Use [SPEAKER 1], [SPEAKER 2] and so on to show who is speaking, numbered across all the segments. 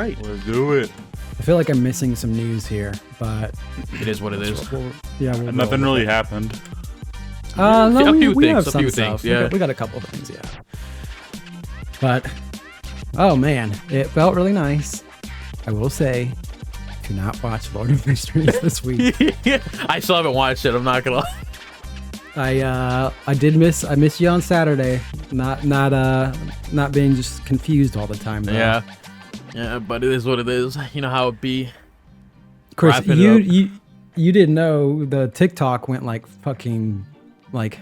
[SPEAKER 1] right.
[SPEAKER 2] Let's do it.
[SPEAKER 3] I feel like I'm missing some news here, but
[SPEAKER 1] it is what it is.
[SPEAKER 2] Nothing really happened.
[SPEAKER 3] No,
[SPEAKER 1] a few
[SPEAKER 3] we
[SPEAKER 1] things.
[SPEAKER 3] have some stuff. Yeah, we got a couple of things. Yeah, but oh man, it felt really nice. I will say, do not watch Lord of Mysteries this week.
[SPEAKER 1] I still haven't watched it. I'm not gonna lie.
[SPEAKER 3] I missed you on Saturday. Not being just confused all the time. Though.
[SPEAKER 1] Yeah, but it is what it is. You know how it be.
[SPEAKER 3] Chris, you didn't know the TikTok went like fucking like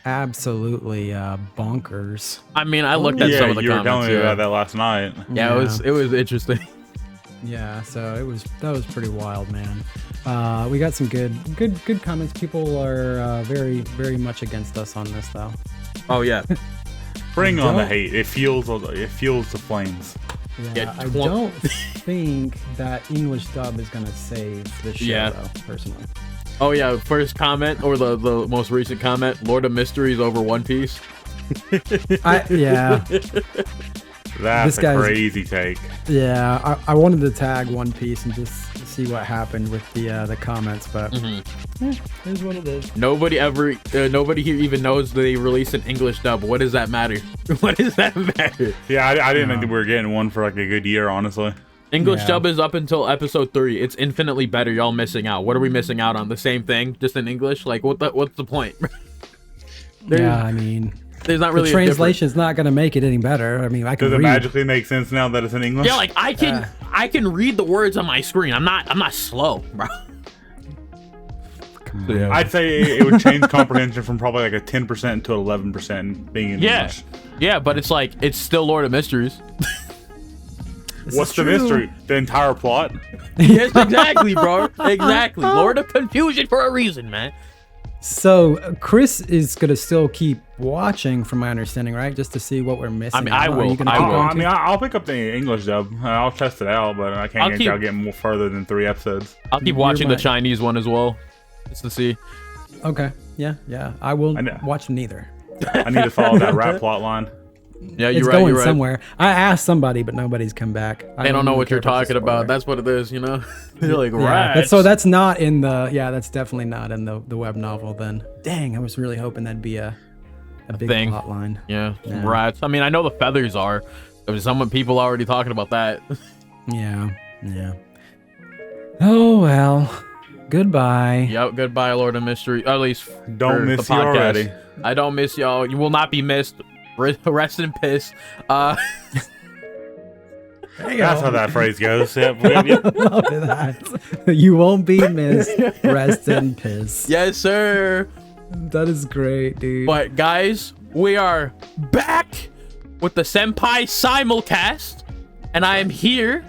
[SPEAKER 3] absolutely bonkers.
[SPEAKER 1] I mean, I looked at some of the comments.
[SPEAKER 2] You were telling me about that last night.
[SPEAKER 1] Yeah, it was interesting.
[SPEAKER 3] Yeah, so that was pretty wild, man. We got some good comments. People are very, very much against us on this, though.
[SPEAKER 1] Oh yeah,
[SPEAKER 2] bring on the hate. It fuels the flames.
[SPEAKER 3] Yeah, I don't think that English dub is gonna save the show, though, personally.
[SPEAKER 1] Oh yeah, first comment or the most recent comment: Lord of Mysteries over One Piece.
[SPEAKER 3] Yeah.
[SPEAKER 2] That's a crazy take.
[SPEAKER 3] Yeah, I wanted to tag One Piece and just see what happened with the comments, but here's what it is.
[SPEAKER 1] Nobody here even knows they released an English dub. What does that matter? What does that matter?
[SPEAKER 2] Yeah, I didn't think that we were getting one for like a good year, honestly.
[SPEAKER 1] English dub is up until episode 3. It's infinitely better. Y'all missing out. What are we missing out on? The same thing, just in English? Like, what's the point?
[SPEAKER 3] Yeah, I mean,
[SPEAKER 1] there's not really
[SPEAKER 3] the translation's not going to make it any better. I mean, I can
[SPEAKER 2] Does it magically make sense now that it's in English?
[SPEAKER 1] Yeah, like I can read the words on my screen. I'm not slow, bro.
[SPEAKER 2] Yeah. I'd say it would change comprehension from probably like a 10% to 11% being in English.
[SPEAKER 1] Yeah, but it's like it's still Lord of Mysteries.
[SPEAKER 2] What's the mystery? The entire plot?
[SPEAKER 1] Yes, exactly, bro. Exactly. Lord of Confusion for a reason, man.
[SPEAKER 3] So Chris is gonna still keep watching, from my understanding, right? Just to see what we're missing.
[SPEAKER 1] I mean, I will.
[SPEAKER 2] I'll pick up the English dub. I'll test it out, but I can't guarantee I'll get more further than 3 episodes.
[SPEAKER 1] I'll keep watching the Chinese one as well, just to see.
[SPEAKER 3] Okay. Yeah. I will watch neither.
[SPEAKER 2] I need to follow that rap plot line.
[SPEAKER 1] Yeah, you're
[SPEAKER 3] it's
[SPEAKER 1] right.
[SPEAKER 3] Going somewhere. I asked somebody, but nobody's come back.
[SPEAKER 1] They don't know what you're talking about. That's what it is, you know. They're like, right.
[SPEAKER 3] So that's not in the. Yeah, that's definitely not in the web novel. Then, dang, I was really hoping that'd be a big plot line.
[SPEAKER 1] Yeah, rats. I mean, I know the feathers are. There's some people already talking about that.
[SPEAKER 3] Yeah. Oh well. Goodbye.
[SPEAKER 1] Yep. Goodbye, Lord of Mystery. At least
[SPEAKER 2] don't miss you already.
[SPEAKER 1] I don't miss y'all. You will not be missed. Rest in piss.
[SPEAKER 2] That's how that phrase goes. Yep.
[SPEAKER 3] Love that. You won't be missed. Rest in piss.
[SPEAKER 1] Yes, sir.
[SPEAKER 3] That is great, dude.
[SPEAKER 1] But guys, we are back with the Senpai Simulcast, and I am here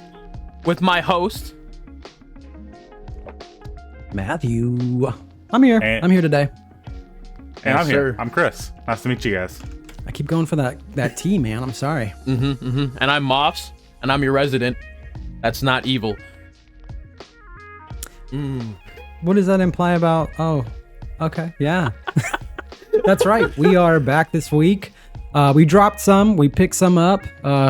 [SPEAKER 1] with my host,
[SPEAKER 3] Matthew. I'm here. I'm here today.
[SPEAKER 2] And I'm here. I'm Chris. Nice to meet you guys.
[SPEAKER 3] I keep going for that T, man. I'm sorry.
[SPEAKER 1] And I'm Moffs, and I'm your resident. That's not evil.
[SPEAKER 3] What does that imply about? Oh, okay. Yeah. That's right. We are back this week. We dropped some. We picked some up.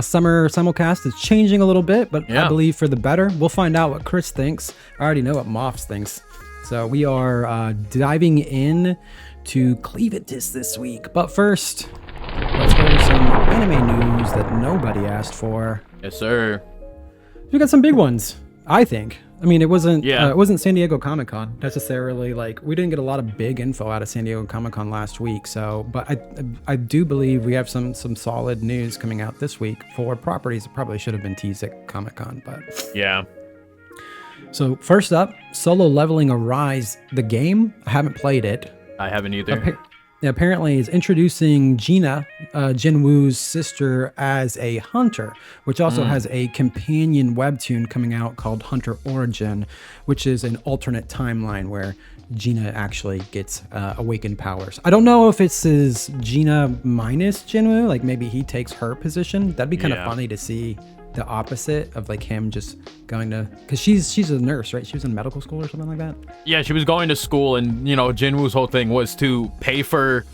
[SPEAKER 3] Summer Simulcast is changing a little bit, but I believe for the better. We'll find out what Chris thinks. I already know what Moffs thinks. So we are diving in to Clevatess this week. But first, let's go to some anime news that nobody asked for.
[SPEAKER 1] Yes, sir.
[SPEAKER 3] We got some big ones, I think. I mean, it wasn't San Diego Comic-Con necessarily. Like, we didn't get a lot of big info out of San Diego Comic-Con last week. So, but I do believe we have some solid news coming out this week for properties that probably should have been teased at Comic-Con. But
[SPEAKER 1] yeah.
[SPEAKER 3] So first up, Solo Leveling Arise, the game. I haven't played it.
[SPEAKER 1] I haven't either.
[SPEAKER 3] Apparently is introducing Gina, Jinwoo's sister, as a hunter, which also has a companion webtoon coming out called Hunter Origin, which is an alternate timeline where Gina actually gets awakened powers. I don't know if it's Gina minus Jinwoo, like maybe he takes her position. That'd be kind of funny to see the opposite of like him just going to, because she's a nurse, right? She was in medical school or something like that. Yeah,
[SPEAKER 1] she was going to school, and you know, Jinwoo's whole thing was to pay for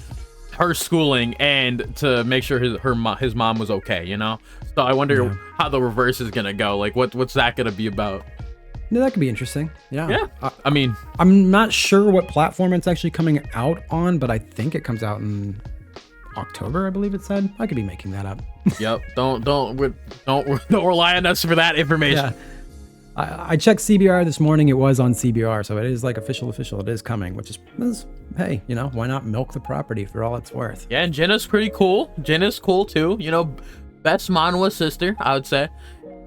[SPEAKER 1] her schooling and to make sure his mom was okay, you know. So I wonder how the reverse is gonna go. Like, what's that gonna be about?
[SPEAKER 3] No, that could be interesting. Yeah.
[SPEAKER 1] I mean,
[SPEAKER 3] I'm not sure what platform it's actually coming out on, but I think it comes out in October, I believe it said. I could be making that up.
[SPEAKER 1] Yep. Don't rely on us for that information.
[SPEAKER 3] Yeah. I checked CBR this morning. It was on CBR, so it is like official. It is coming, which is hey, you know, why not milk the property for all it's worth?
[SPEAKER 1] Yeah, and Jenna's pretty cool. Jenna's cool too. You know, best manhwa sister, I would say.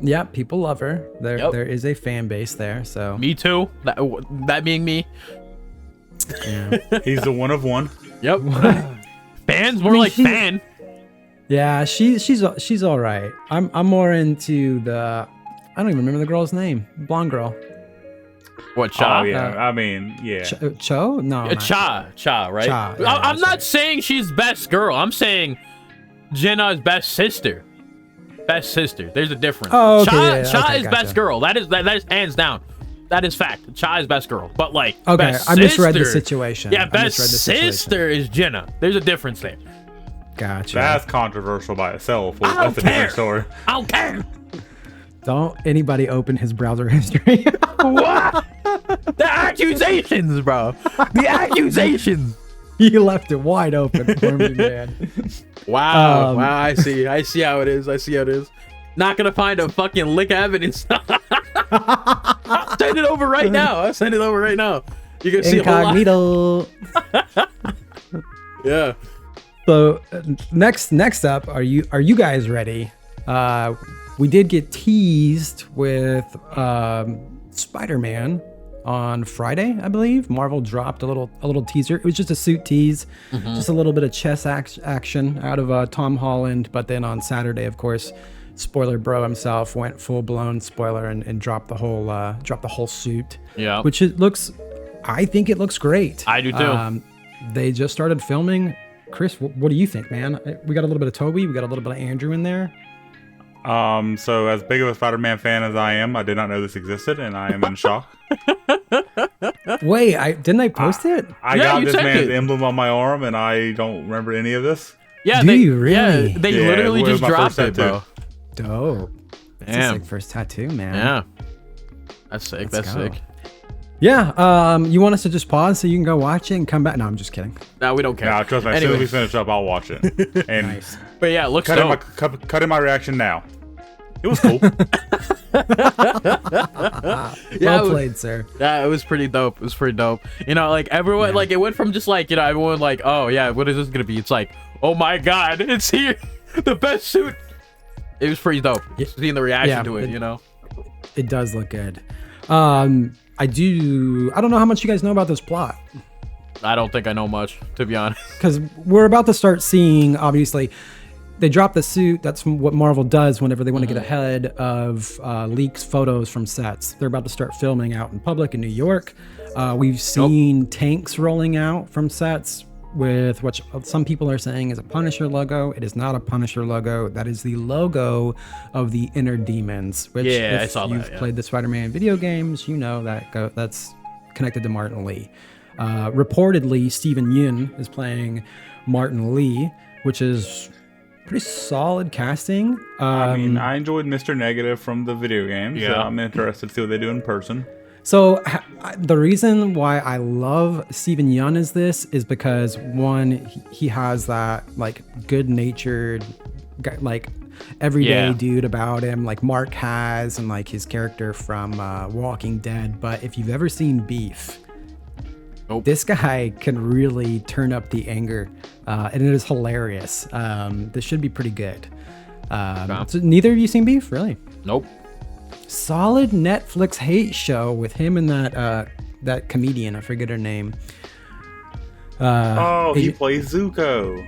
[SPEAKER 3] Yeah, people love her. There is a fan base there. So
[SPEAKER 1] me too. That being me.
[SPEAKER 3] Yeah.
[SPEAKER 2] He's the one of one.
[SPEAKER 1] Yep. Fans more like fan.
[SPEAKER 3] Yeah, she's all right. I'm more into the. I don't even remember the girl's name. Blonde girl.
[SPEAKER 1] What, Cha?
[SPEAKER 2] Oh, yeah. I mean, yeah.
[SPEAKER 3] Cho? No.
[SPEAKER 1] Cha, right?
[SPEAKER 3] Cha, yeah,
[SPEAKER 1] I'm not
[SPEAKER 3] right.
[SPEAKER 1] saying she's best girl. I'm saying Jenna's best sister. Best sister. There's a difference.
[SPEAKER 3] Oh, okay,
[SPEAKER 1] Cha is
[SPEAKER 3] gotcha.
[SPEAKER 1] best girl. That is hands down. That is fact. Cha is best girl. But like,
[SPEAKER 3] okay,
[SPEAKER 1] best
[SPEAKER 3] I misread the
[SPEAKER 1] sister-
[SPEAKER 3] situation.
[SPEAKER 1] Yeah,
[SPEAKER 3] I
[SPEAKER 1] best
[SPEAKER 3] misread the situation.
[SPEAKER 1] sister is Jenna. There's a difference there.
[SPEAKER 3] Gotcha.
[SPEAKER 2] That's controversial by itself.
[SPEAKER 1] I don't
[SPEAKER 2] That's a
[SPEAKER 1] care.
[SPEAKER 2] different story.
[SPEAKER 1] I don't care.
[SPEAKER 3] Don't anybody open his browser history.
[SPEAKER 1] What? The accusations, bro. The accusations.
[SPEAKER 3] You left it wide open for me, man.
[SPEAKER 1] Wow. Wow. I see how it is. Not gonna find a fucking lick of evidence. I'll send it over right now. You can see a whole
[SPEAKER 3] Incognito.
[SPEAKER 1] lot. Yeah.
[SPEAKER 3] So next up, are you guys ready? We did get teased with Spider-Man on Friday, I believe. Marvel dropped a little teaser. It was just a suit tease, just a little bit of chess action out of Tom Holland. But then on Saturday, of course, spoiler bro himself went full blown spoiler and dropped the whole suit.
[SPEAKER 1] Yeah.
[SPEAKER 3] Which I think it looks great.
[SPEAKER 1] I do too.
[SPEAKER 3] They just started filming. Chris, what do you think, man? We got a little bit of Toby, we got a little bit of Andrew in there.
[SPEAKER 2] So as big of a Spider-Man fan as I am, I did not know this existed, and I am in shock.
[SPEAKER 3] Wait, didn't I post it?
[SPEAKER 2] I
[SPEAKER 1] Yeah,
[SPEAKER 2] got
[SPEAKER 1] you
[SPEAKER 2] this
[SPEAKER 1] sent
[SPEAKER 2] man's
[SPEAKER 1] it.
[SPEAKER 2] emblem on my arm, and I don't remember any of this.
[SPEAKER 1] Yeah.
[SPEAKER 3] Do you really?
[SPEAKER 1] Yeah, they
[SPEAKER 2] Yeah,
[SPEAKER 1] literally
[SPEAKER 2] it was
[SPEAKER 1] just
[SPEAKER 2] my
[SPEAKER 1] dropped
[SPEAKER 2] first
[SPEAKER 1] it, bro.
[SPEAKER 3] Dope. That's a
[SPEAKER 1] Damn.
[SPEAKER 3] sick first tattoo, man.
[SPEAKER 1] Yeah. That's sick.
[SPEAKER 3] Let's
[SPEAKER 1] That's
[SPEAKER 3] go.
[SPEAKER 1] sick.
[SPEAKER 3] Yeah. You want us to just pause so you can go watch it and come back? No, I'm just kidding.
[SPEAKER 1] No, we don't care.
[SPEAKER 2] Yeah, trust me. As soon
[SPEAKER 1] Anyway.
[SPEAKER 2] as we finish up, I'll watch it. And
[SPEAKER 3] Nice.
[SPEAKER 1] But yeah, it looks
[SPEAKER 2] cut
[SPEAKER 1] dope.
[SPEAKER 2] in my reaction now. It was cool.
[SPEAKER 3] Well played, sir.
[SPEAKER 1] Yeah, it was pretty dope. You know, like everyone, like it went from just like, you know, everyone like, oh yeah, what is this gonna be? It's like, oh my god, it's here, the best suit. It was pretty dope. Seeing the reaction to it, you know.
[SPEAKER 3] It does look good. I don't know how much you guys know about this plot,
[SPEAKER 1] I don't think I know much, to be honest.
[SPEAKER 3] because we're about to start seeing, obviously, they drop the suit. That's what Marvel does whenever they want to get ahead of leaks, photos from sets. They're about to start filming out in public in New York. We've seen tanks rolling out from sets with what some people are saying is a Punisher logo. It is not a Punisher logo. That is the logo of the Inner Demons, which
[SPEAKER 1] Yeah, I
[SPEAKER 3] if
[SPEAKER 1] saw that,
[SPEAKER 3] you've
[SPEAKER 1] yeah.
[SPEAKER 3] played the Spider-Man video games, you know that's connected to Martin Lee. Reportedly, Steven Yeun is playing Martin Lee, which is pretty solid casting.
[SPEAKER 2] I mean, I enjoyed Mr. Negative from the video game, so
[SPEAKER 1] Yeah.
[SPEAKER 2] I'm interested to see what they do in person.
[SPEAKER 3] So the reason why I love Steven Yeun is because one, he has that like good-natured, like everyday dude about him, like Mark has, and like his character from Walking Dead. But if you've ever seen Beef, this guy can really turn up the anger, and it is hilarious. This should be pretty good. So neither of you seen Beef, really?
[SPEAKER 1] Nope.
[SPEAKER 3] Solid Netflix hate show with him and that comedian. I forget her name.
[SPEAKER 2] He plays Zuko.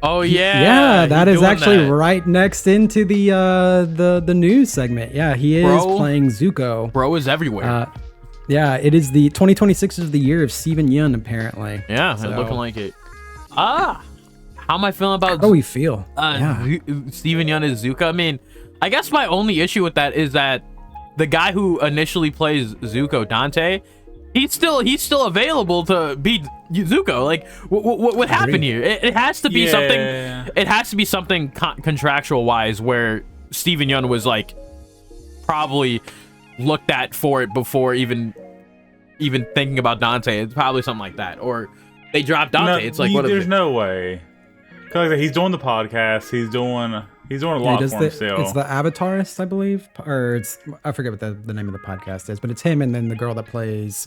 [SPEAKER 1] Oh yeah.
[SPEAKER 3] Yeah, that
[SPEAKER 1] he's
[SPEAKER 3] is
[SPEAKER 1] doing
[SPEAKER 3] actually
[SPEAKER 1] that.
[SPEAKER 3] right next into the news segment. Yeah, he is
[SPEAKER 1] Bro.
[SPEAKER 3] playing Zuko.
[SPEAKER 1] Bro is everywhere.
[SPEAKER 3] Yeah, it is the 2026 is the year of Steven Yeun, apparently.
[SPEAKER 1] yeah,
[SPEAKER 3] so-
[SPEAKER 1] it's looking like it. How am I feeling about
[SPEAKER 3] How do we feel?
[SPEAKER 1] Steven Yeun as Zuko? I mean, I guess my only issue with that is that the guy who initially plays Zuko, Dante, he's still available to be Zuko. Like, what happened here? It has to be something. It has to be something contractual wise where Steven Yeun was like probably looked at for it before even thinking about Dante. It's probably something like that, or they dropped Dante.
[SPEAKER 2] No,
[SPEAKER 1] it's like
[SPEAKER 2] there's no way. Cause like, he's doing the podcast. He's doing a lot for himself.
[SPEAKER 3] It's the Avatarist, I believe, or I forget what the name of the podcast is, but it's him and then the girl that plays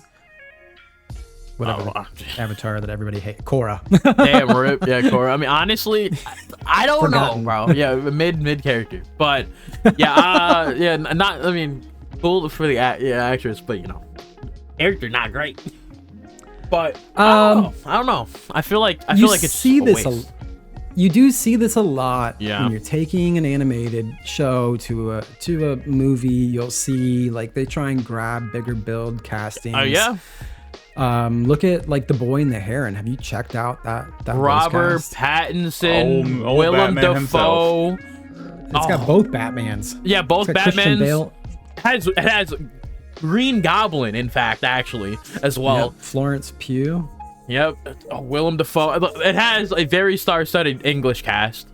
[SPEAKER 3] whatever Avatar that everybody hates, Korra.
[SPEAKER 1] Damn, rip. Yeah, Korra. I mean, honestly, I don't know, bro. Yeah, mid character, but yeah, not. I mean, cool for the actress, but character not great. But I don't know. I feel like it's a waste.
[SPEAKER 3] You do see this a lot
[SPEAKER 1] when
[SPEAKER 3] you're taking an animated show to a movie. You'll see like they try and grab bigger build castings.
[SPEAKER 1] Oh yeah.
[SPEAKER 3] Look at like The Boy and the Heron. Have you checked out that
[SPEAKER 1] Robert Pattinson,
[SPEAKER 2] old
[SPEAKER 1] Willem
[SPEAKER 2] Batman
[SPEAKER 1] Dafoe?
[SPEAKER 2] himself.
[SPEAKER 3] It's got both Batmans.
[SPEAKER 1] Yeah, both
[SPEAKER 3] Christian
[SPEAKER 1] Batmans.
[SPEAKER 3] Bale.
[SPEAKER 1] It has Green Goblin, in fact, actually, as well.
[SPEAKER 3] Yep. Florence Pugh.
[SPEAKER 1] Yep. Willem Dafoe. It has a very star-studded English cast.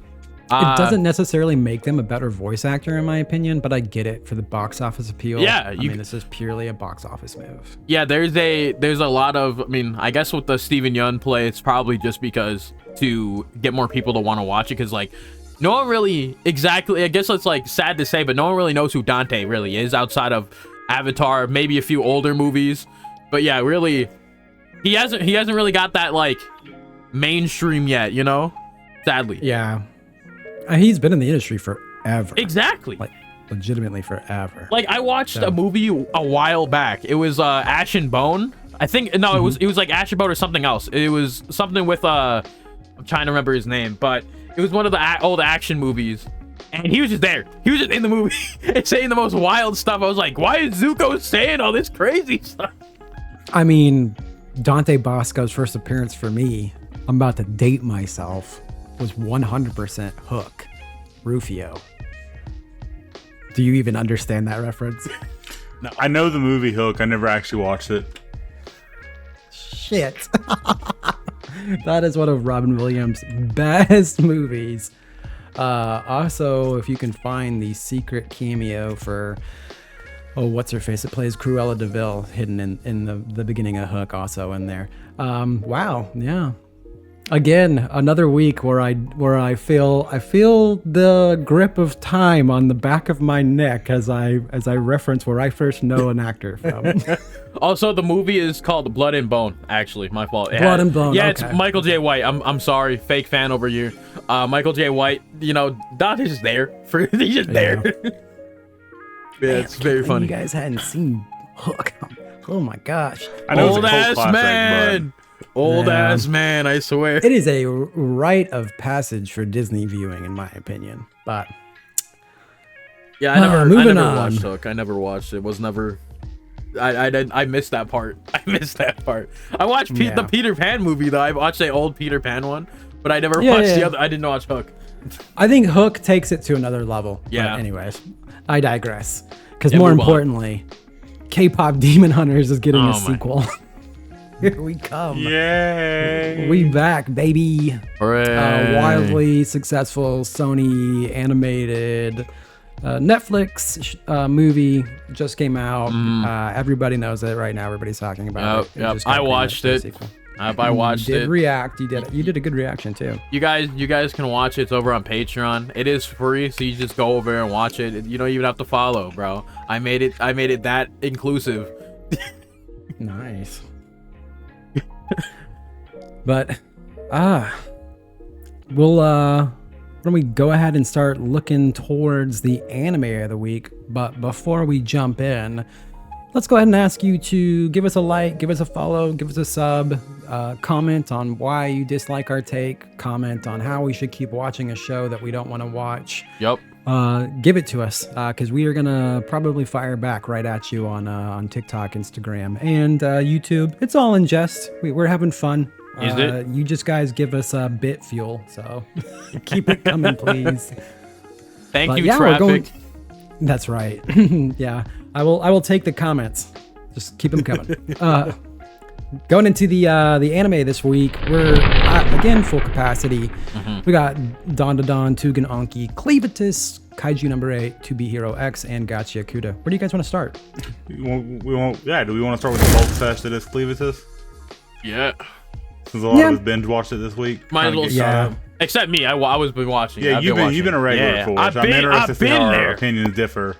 [SPEAKER 3] It doesn't necessarily make them a better voice actor, in my opinion, but I get it for the box office appeal.
[SPEAKER 1] Yeah,
[SPEAKER 3] I mean, this is purely a box office move.
[SPEAKER 1] Yeah, there's a lot of. I mean, I guess with the Steven Yeun play, it's probably just because to get more people to want to watch it, because like no one really exactly. I guess it's like sad to say, but no one really knows who Dante really is outside of Avatar, maybe a few older movies. But yeah, really, he hasn't really got that like mainstream yet, sadly.
[SPEAKER 3] Yeah. He's been in the industry forever.
[SPEAKER 1] Exactly.
[SPEAKER 3] Like legitimately forever.
[SPEAKER 1] Like I watched a movie a while back. It was Ash and Bone. I think it was like Ash and Bone or something else. It was something with I'm trying to remember his name, but it was one of the old action movies. And he was just there. He was just in the movie and saying the most wild stuff. I was like, why is Zuko saying all this crazy stuff?
[SPEAKER 3] I mean, Dante Bosco's first appearance for me, I'm about to date myself, was 100% Hook, Rufio. Do you even understand that reference?
[SPEAKER 2] No, I know the movie Hook. I never actually watched it.
[SPEAKER 3] Shit. That is one of Robin Williams' best movies. Also, if you can find the secret cameo for what's her face? It plays Cruella de Vil hidden in the beginning of Hook, also in there. Wow, yeah. Again, another week where I feel the grip of time on the back of my neck as I reference where I first know an actor from.
[SPEAKER 1] Also, the movie is called Blood and Bone. Actually, my fault.
[SPEAKER 3] Blood and Bone.
[SPEAKER 1] Yeah,
[SPEAKER 3] okay.
[SPEAKER 1] It's Michael J. White. I'm sorry, fake fan over here. Michael J. White. Dante's just there. He's just there. Yeah, it's very funny.
[SPEAKER 3] You guys hadn't seen Hook. Oh my gosh.
[SPEAKER 2] I know
[SPEAKER 1] Old ass man. Old ass man, I swear.
[SPEAKER 3] It is a rite of passage for Disney viewing, in my opinion. But
[SPEAKER 1] yeah, I never
[SPEAKER 3] on.
[SPEAKER 1] watched Hook. I never watched it. It was never. I missed that part. I watched the Peter Pan movie though. I watched the old Peter Pan one, but I never watched the other. I didn't watch Hook.
[SPEAKER 3] I think Hook takes it to another level.
[SPEAKER 1] Yeah.
[SPEAKER 3] But anyways, I digress. Because more importantly, K-pop Demon Hunters is getting a sequel. Here we come.
[SPEAKER 2] Yay.
[SPEAKER 3] We back, baby.
[SPEAKER 1] Hooray.
[SPEAKER 3] Wildly successful Sony animated Netflix movie just came out. Everybody knows it right now. Everybody's talking about it.
[SPEAKER 1] Yep. I watched it. I watched it.
[SPEAKER 3] You did react. You did a good reaction too.
[SPEAKER 1] You guys can watch it. It's over on Patreon. It is free, so you just go over and watch it. You don't even have to follow, bro. I made it that inclusive.
[SPEAKER 3] Nice. But we'll why don't we go ahead and start looking towards the anime of the week. But before we jump in, let's go ahead and ask you to give us a like, give us a follow, give us a sub, comment on why you dislike our take, comment on how we should keep watching a show that we don't want to watch.
[SPEAKER 1] Yep.
[SPEAKER 3] Give it to us, because we are gonna probably fire back right at you on TikTok, Instagram, and YouTube. It's all in jest. We're having fun.
[SPEAKER 1] Is it?
[SPEAKER 3] You just guys give us bit fuel, so keep it coming, please.
[SPEAKER 1] Thank you, traffic.
[SPEAKER 3] That's right. Yeah, I will take the comments. Just keep them coming. Going into the anime this week, we're again full capacity. We got Dandadan, Tougen, Anki, Clevatess, Kaiju number 8, To Be Hero X, and Gachiakuta. Where do you guys want to start?
[SPEAKER 2] Do we want to start with the bulk sesh that is Clevatess?
[SPEAKER 1] Yeah.
[SPEAKER 2] Since a lot of us binge watched it this week.
[SPEAKER 1] Might as well start. Except me, I was been watching.
[SPEAKER 2] Yeah, you've been a regular for us. I'm interested to see how our opinions differ.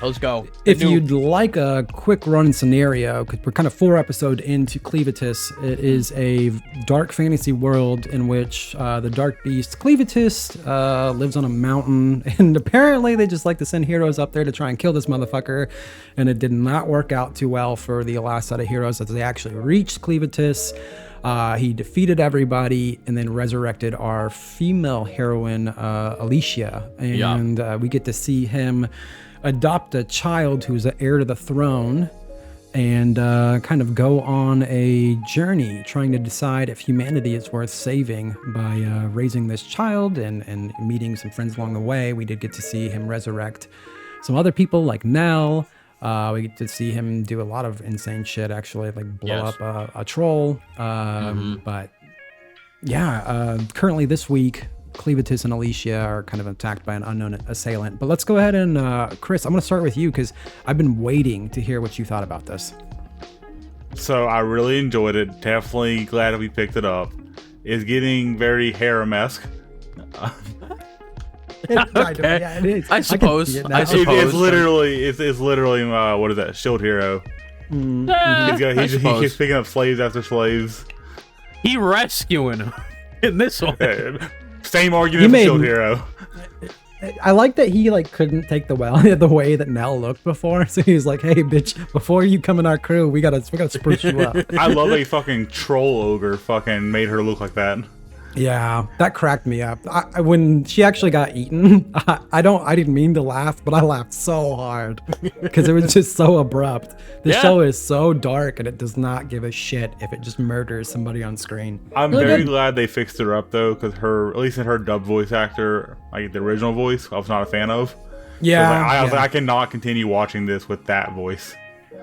[SPEAKER 1] Let's go.
[SPEAKER 3] If you'd like a quick run scenario, because we're kind of 4 episodes into Clevatess, it is a dark fantasy world in which the dark beast Clevatess lives on a mountain, and apparently they just like to send heroes up there to try and kill this motherfucker, and it did not work out too well for the last set of heroes as they actually reached Clevatess. He defeated everybody and then resurrected our female heroine, Alicia, and we get to see him adopt a child who's the heir to the throne and kind of go on a journey trying to decide if humanity is worth saving by raising this child and meeting some friends along the way. We did get to see him resurrect some other people like Nell. We get to see him do a lot of insane shit, actually, like blow up a troll. But yeah, currently this week, Clevatess and Alicia are kind of attacked by an unknown assailant. But let's go ahead and, Chris, I'm going to start with you because I've been waiting to hear what you thought about this.
[SPEAKER 2] So I really enjoyed it. Definitely glad we picked it up. It's getting very harem-esque.
[SPEAKER 1] Okay.
[SPEAKER 3] Yeah, it is.
[SPEAKER 1] I suppose.
[SPEAKER 2] It's literally what is that? Shield Hero. He's picking up slaves after slaves.
[SPEAKER 1] He rescuing him in this one.
[SPEAKER 2] Same argument for Shield Hero.
[SPEAKER 3] I like that he couldn't take the way that Nell looked before, so he was like, "Hey, bitch, before you come in our crew, we gotta spruce you up."
[SPEAKER 2] I love a fucking troll ogre fucking made her look like that.
[SPEAKER 3] Yeah, that cracked me up. When she actually got eaten, I didn't mean to laugh, but I laughed so hard because it was just so abrupt. The show is so dark, and it does not give a shit if it just murders somebody on screen.
[SPEAKER 2] I'm very glad they fixed her up though, because at least in her dub voice actor, like the original voice, I was not a fan of.
[SPEAKER 3] Yeah,
[SPEAKER 2] I was like, I cannot continue watching this with that voice.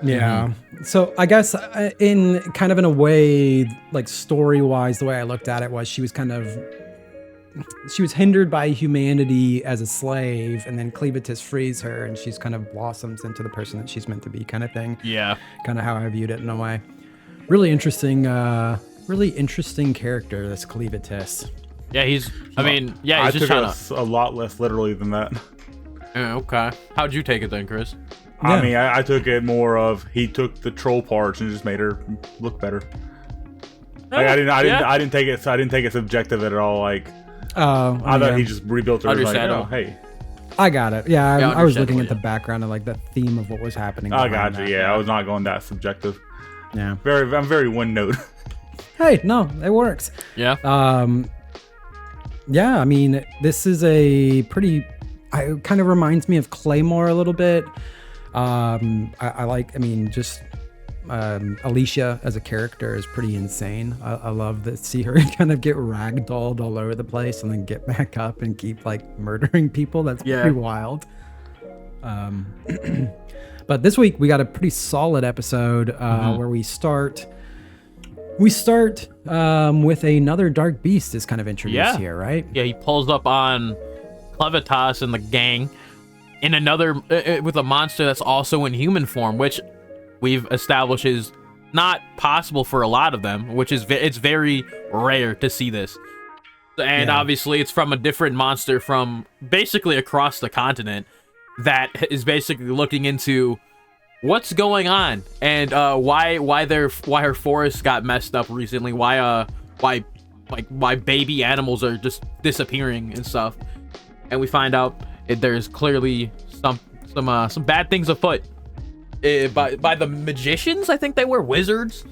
[SPEAKER 3] Yeah. So I guess in a way, like story-wise, the way I looked at it was she was hindered by humanity as a slave, and then Clevatess frees her, and she's kind of blossoms into the person that she's meant to be, kind of thing.
[SPEAKER 1] Yeah.
[SPEAKER 3] Kind of how I viewed it in a way. Really interesting character, this Clevatess.
[SPEAKER 1] Yeah, he's
[SPEAKER 2] I
[SPEAKER 1] just
[SPEAKER 2] took it a lot less literally than that.
[SPEAKER 1] Yeah, okay. How'd you take it then, Chris?
[SPEAKER 3] Yeah.
[SPEAKER 2] I mean, I took it more of he took the troll parts and just made her look better. Like, I didn't take it subjective at all. Like, I thought he just rebuilt her. Like, oh, hey,
[SPEAKER 3] I got it. Yeah, I was looking at the background and the theme of what was happening.
[SPEAKER 2] I got you. Yeah, I was not going that subjective.
[SPEAKER 3] Yeah,
[SPEAKER 2] I'm very one note.
[SPEAKER 3] Hey, no, it works.
[SPEAKER 1] Yeah.
[SPEAKER 3] Yeah. I mean, this is a pretty. It kind of reminds me of Claymore a little bit. Alicia as a character is pretty insane. I love to see her kind of get ragdolled all over the place and then get back up and keep murdering people. That's pretty wild. But this week we got a pretty solid episode where we start with another dark beast is kind of introduced here, right?
[SPEAKER 1] Yeah, he pulls up on Clevatess and the gang in another with a monster that's also in human form, which we've established is not possible for a lot of them, which is it's very rare to see this. And obviously it's from a different monster from basically across the continent that is basically looking into what's going on and why her forest got messed up recently, why baby animals are just disappearing and stuff. And we find out there's clearly some bad things afoot by the magicians. I think they were wizards.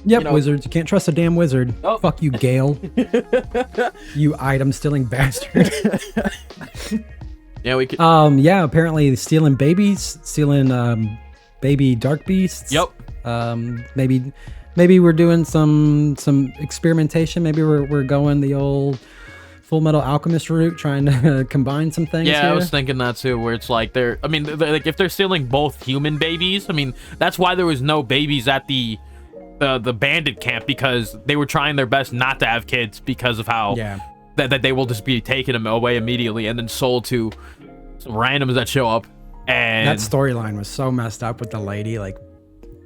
[SPEAKER 3] Yep, wizards. You can't trust a damn wizard. Oh. Fuck you, Gale. You item stealing bastard.
[SPEAKER 1] Yeah, we could.
[SPEAKER 3] Apparently stealing babies, baby dark beasts.
[SPEAKER 1] Yep.
[SPEAKER 3] Maybe we're doing some experimentation. Maybe we're going the old Full Metal Alchemist route, trying to combine some things.
[SPEAKER 1] Yeah,
[SPEAKER 3] here.
[SPEAKER 1] I was thinking that too, where it's if they're stealing both human babies, that's why there was no babies at the bandit camp, because they were trying their best not to have kids because of how that they will just be taken away immediately and then sold to some randoms that show up. And
[SPEAKER 3] that storyline was so messed up with the lady like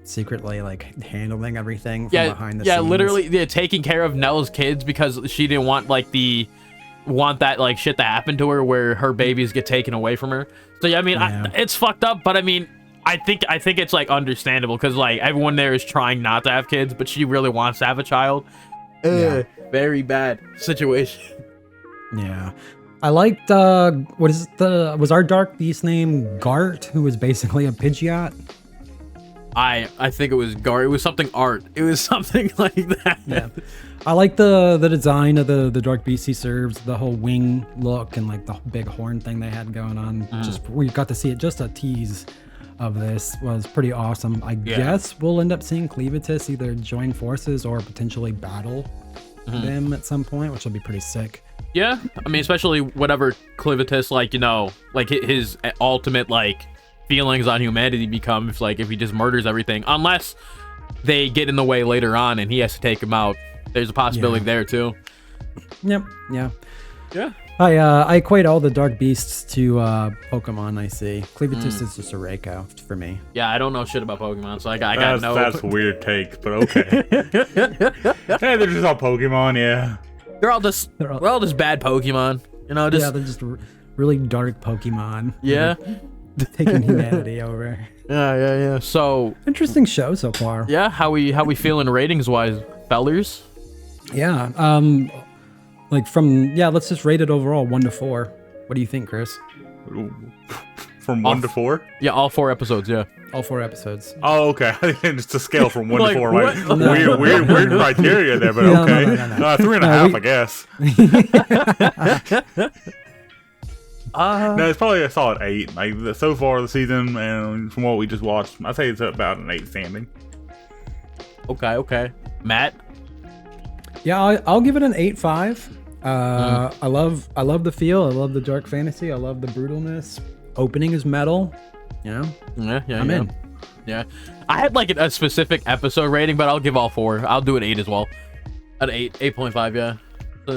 [SPEAKER 3] secretly like handling everything from behind the scenes.
[SPEAKER 1] Yeah, literally taking care of Nell's kids because she didn't want like that like shit to happen to her where her babies get taken away from her. So yeah, I mean, it's fucked up, but I mean, I think it's like understandable because like everyone there is trying not to have kids, but she really wants to have a child. Very bad situation.
[SPEAKER 3] Yeah. I liked was our dark beast name Gart, who was basically a Pidgeot?
[SPEAKER 1] I think it was Gart. It was something art. It was something like that.
[SPEAKER 3] Yeah. I like the design of the dark beast he serves, the whole wing look and like the big horn thing they had going on. Just we got to see it, just a tease of this was pretty awesome. I guess we'll end up seeing Clevatess either join forces or potentially battle them at some point, which will be pretty sick.
[SPEAKER 1] Yeah, I mean, especially whatever Clevatess, like, you know, like his ultimate like feelings on humanity become if he just murders everything, unless they get in the way later on and he has to take him out. There's a possibility there too.
[SPEAKER 3] Yep. Yeah.
[SPEAKER 1] Yeah.
[SPEAKER 3] I equate all the dark beasts to Pokemon. I see. Clevatess is just a Reiko for me.
[SPEAKER 1] Yeah, I don't know shit about Pokemon, so I got no.
[SPEAKER 2] That's a weird take, but okay. Hey, they're just all Pokemon, yeah.
[SPEAKER 1] They're all just bad Pokemon, you know.
[SPEAKER 3] They're just really dark Pokemon.
[SPEAKER 1] Yeah,
[SPEAKER 3] taking humanity over.
[SPEAKER 1] Yeah. So
[SPEAKER 3] interesting show so far.
[SPEAKER 1] Yeah, how we feeling ratings wise, fellers?
[SPEAKER 3] Yeah. Let's just rate it overall 1 to 4. What do you think, Chris?
[SPEAKER 2] From 1 to 4?
[SPEAKER 1] Yeah, all 4 episodes. Yeah,
[SPEAKER 3] all 4 episodes.
[SPEAKER 2] Oh, okay. It's a scale from 1 to 4. Like, weird criteria there, but okay. No. 3.5, I guess. No, it's probably a solid 8. Like so far the season, and from what we just watched, I'd say it's about an 8 standing.
[SPEAKER 1] Okay. Matt?
[SPEAKER 3] Yeah, I'll give it an 8.5. I love the feel. I love the dark fantasy. I love the brutalness. Opening is metal. Yeah. I'm in.
[SPEAKER 1] Yeah. I had like a specific episode rating, but I'll give all 4. I'll do an 8 as well. An 8.5, yeah.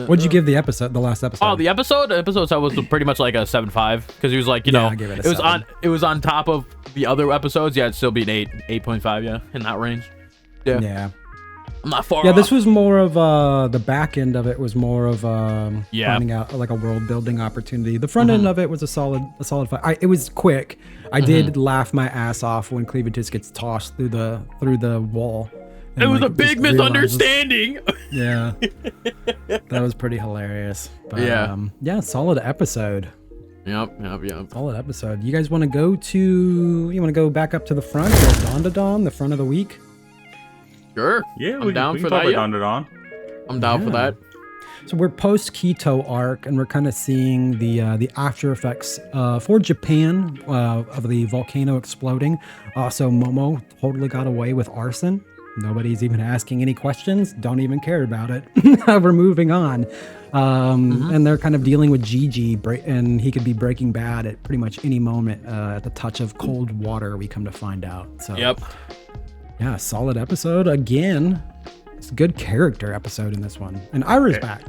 [SPEAKER 3] What'd you give the last episode?
[SPEAKER 1] Oh, the episode was pretty much like a 7.5 because he was like,
[SPEAKER 3] I gave it a 7.
[SPEAKER 1] It was on top of the other episodes. Yeah, it'd still be an 8.5, yeah, in that range. Yeah. I'm not far off.
[SPEAKER 3] This was more of the back end of it was more of finding out like a world building opportunity. The front end of it was a solid fight. It was quick. I did laugh my ass off when Clevatess gets tossed through the wall.
[SPEAKER 1] It was a big misunderstanding.
[SPEAKER 3] Yeah. That was pretty hilarious. But, solid episode.
[SPEAKER 1] Yep.
[SPEAKER 3] Solid episode. You guys want to go back up to the front? Dandadan, the front of the week?
[SPEAKER 1] Sure.
[SPEAKER 2] Yeah,
[SPEAKER 1] I'm down for that.
[SPEAKER 2] Dandadan.
[SPEAKER 1] I'm down for that.
[SPEAKER 3] So we're post Keto arc, and we're kind of seeing the after effects for Japan of the volcano exploding. Also, Momo totally got away with arson. Nobody's even asking any questions. Don't even care about it. We're moving on. And they're kind of dealing with Gigi, and he could be Breaking Bad at pretty much any moment at the touch of cold water, we come to find out. So,
[SPEAKER 1] yep.
[SPEAKER 3] Yeah, solid episode. Again, it's a good character episode in this one. And Ira's back.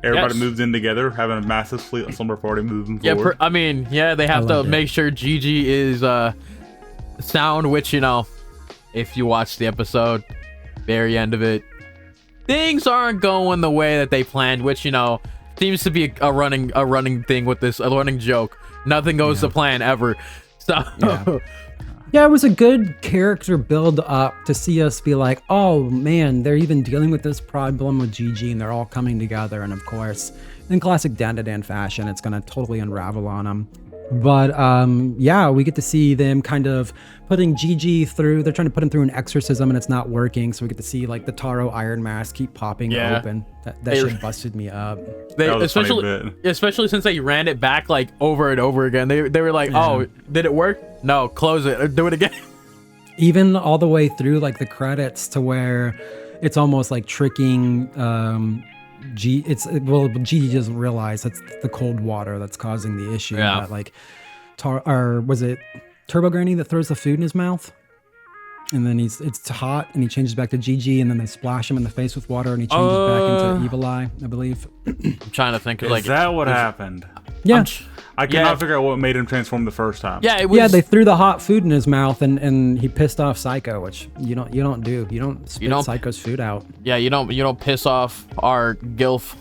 [SPEAKER 2] Everybody moves in together, having a massive slumber party moving forward.
[SPEAKER 1] They have to make sure Gigi is sound, which, you know, if you watch the episode, very end of it, things aren't going the way that they planned, which, you know, seems to be a running thing with this, a running joke. Nothing goes to plan ever. So
[SPEAKER 3] yeah, it was a good character build up to see us be like, oh man, they're even dealing with this problem with Gigi and they're all coming together. And of course, in classic Dandadan fashion, it's going to totally unravel on them. But we get to see them kind of putting Gigi through. They're trying to put him through an exorcism and it's not working. So we get to see like the Taro Iron Mask keep popping open. That shit busted me up.
[SPEAKER 1] Especially since they ran it back like over and over again. They were like, oh, did it work? No, close it or do it again.
[SPEAKER 3] Even all the way through like the credits to where it's almost like tricking Gigi doesn't realize that's the cold water that's causing the issue. But like was it Turbo Granny that throws the food in his mouth? And then it's hot, and he changes back to Gigi, and then they splash him in the face with water, and he changes back into Evil Eye, I believe.
[SPEAKER 1] I'm trying to think of
[SPEAKER 2] Is that what happened?
[SPEAKER 3] Yeah.
[SPEAKER 2] I cannot figure out what made him transform the first time.
[SPEAKER 1] Yeah, it was.
[SPEAKER 3] Yeah, they threw the hot food in his mouth, and he pissed off Psycho, which you don't do. You don't spit Psycho's food out.
[SPEAKER 1] Yeah, you don't piss off our gilf.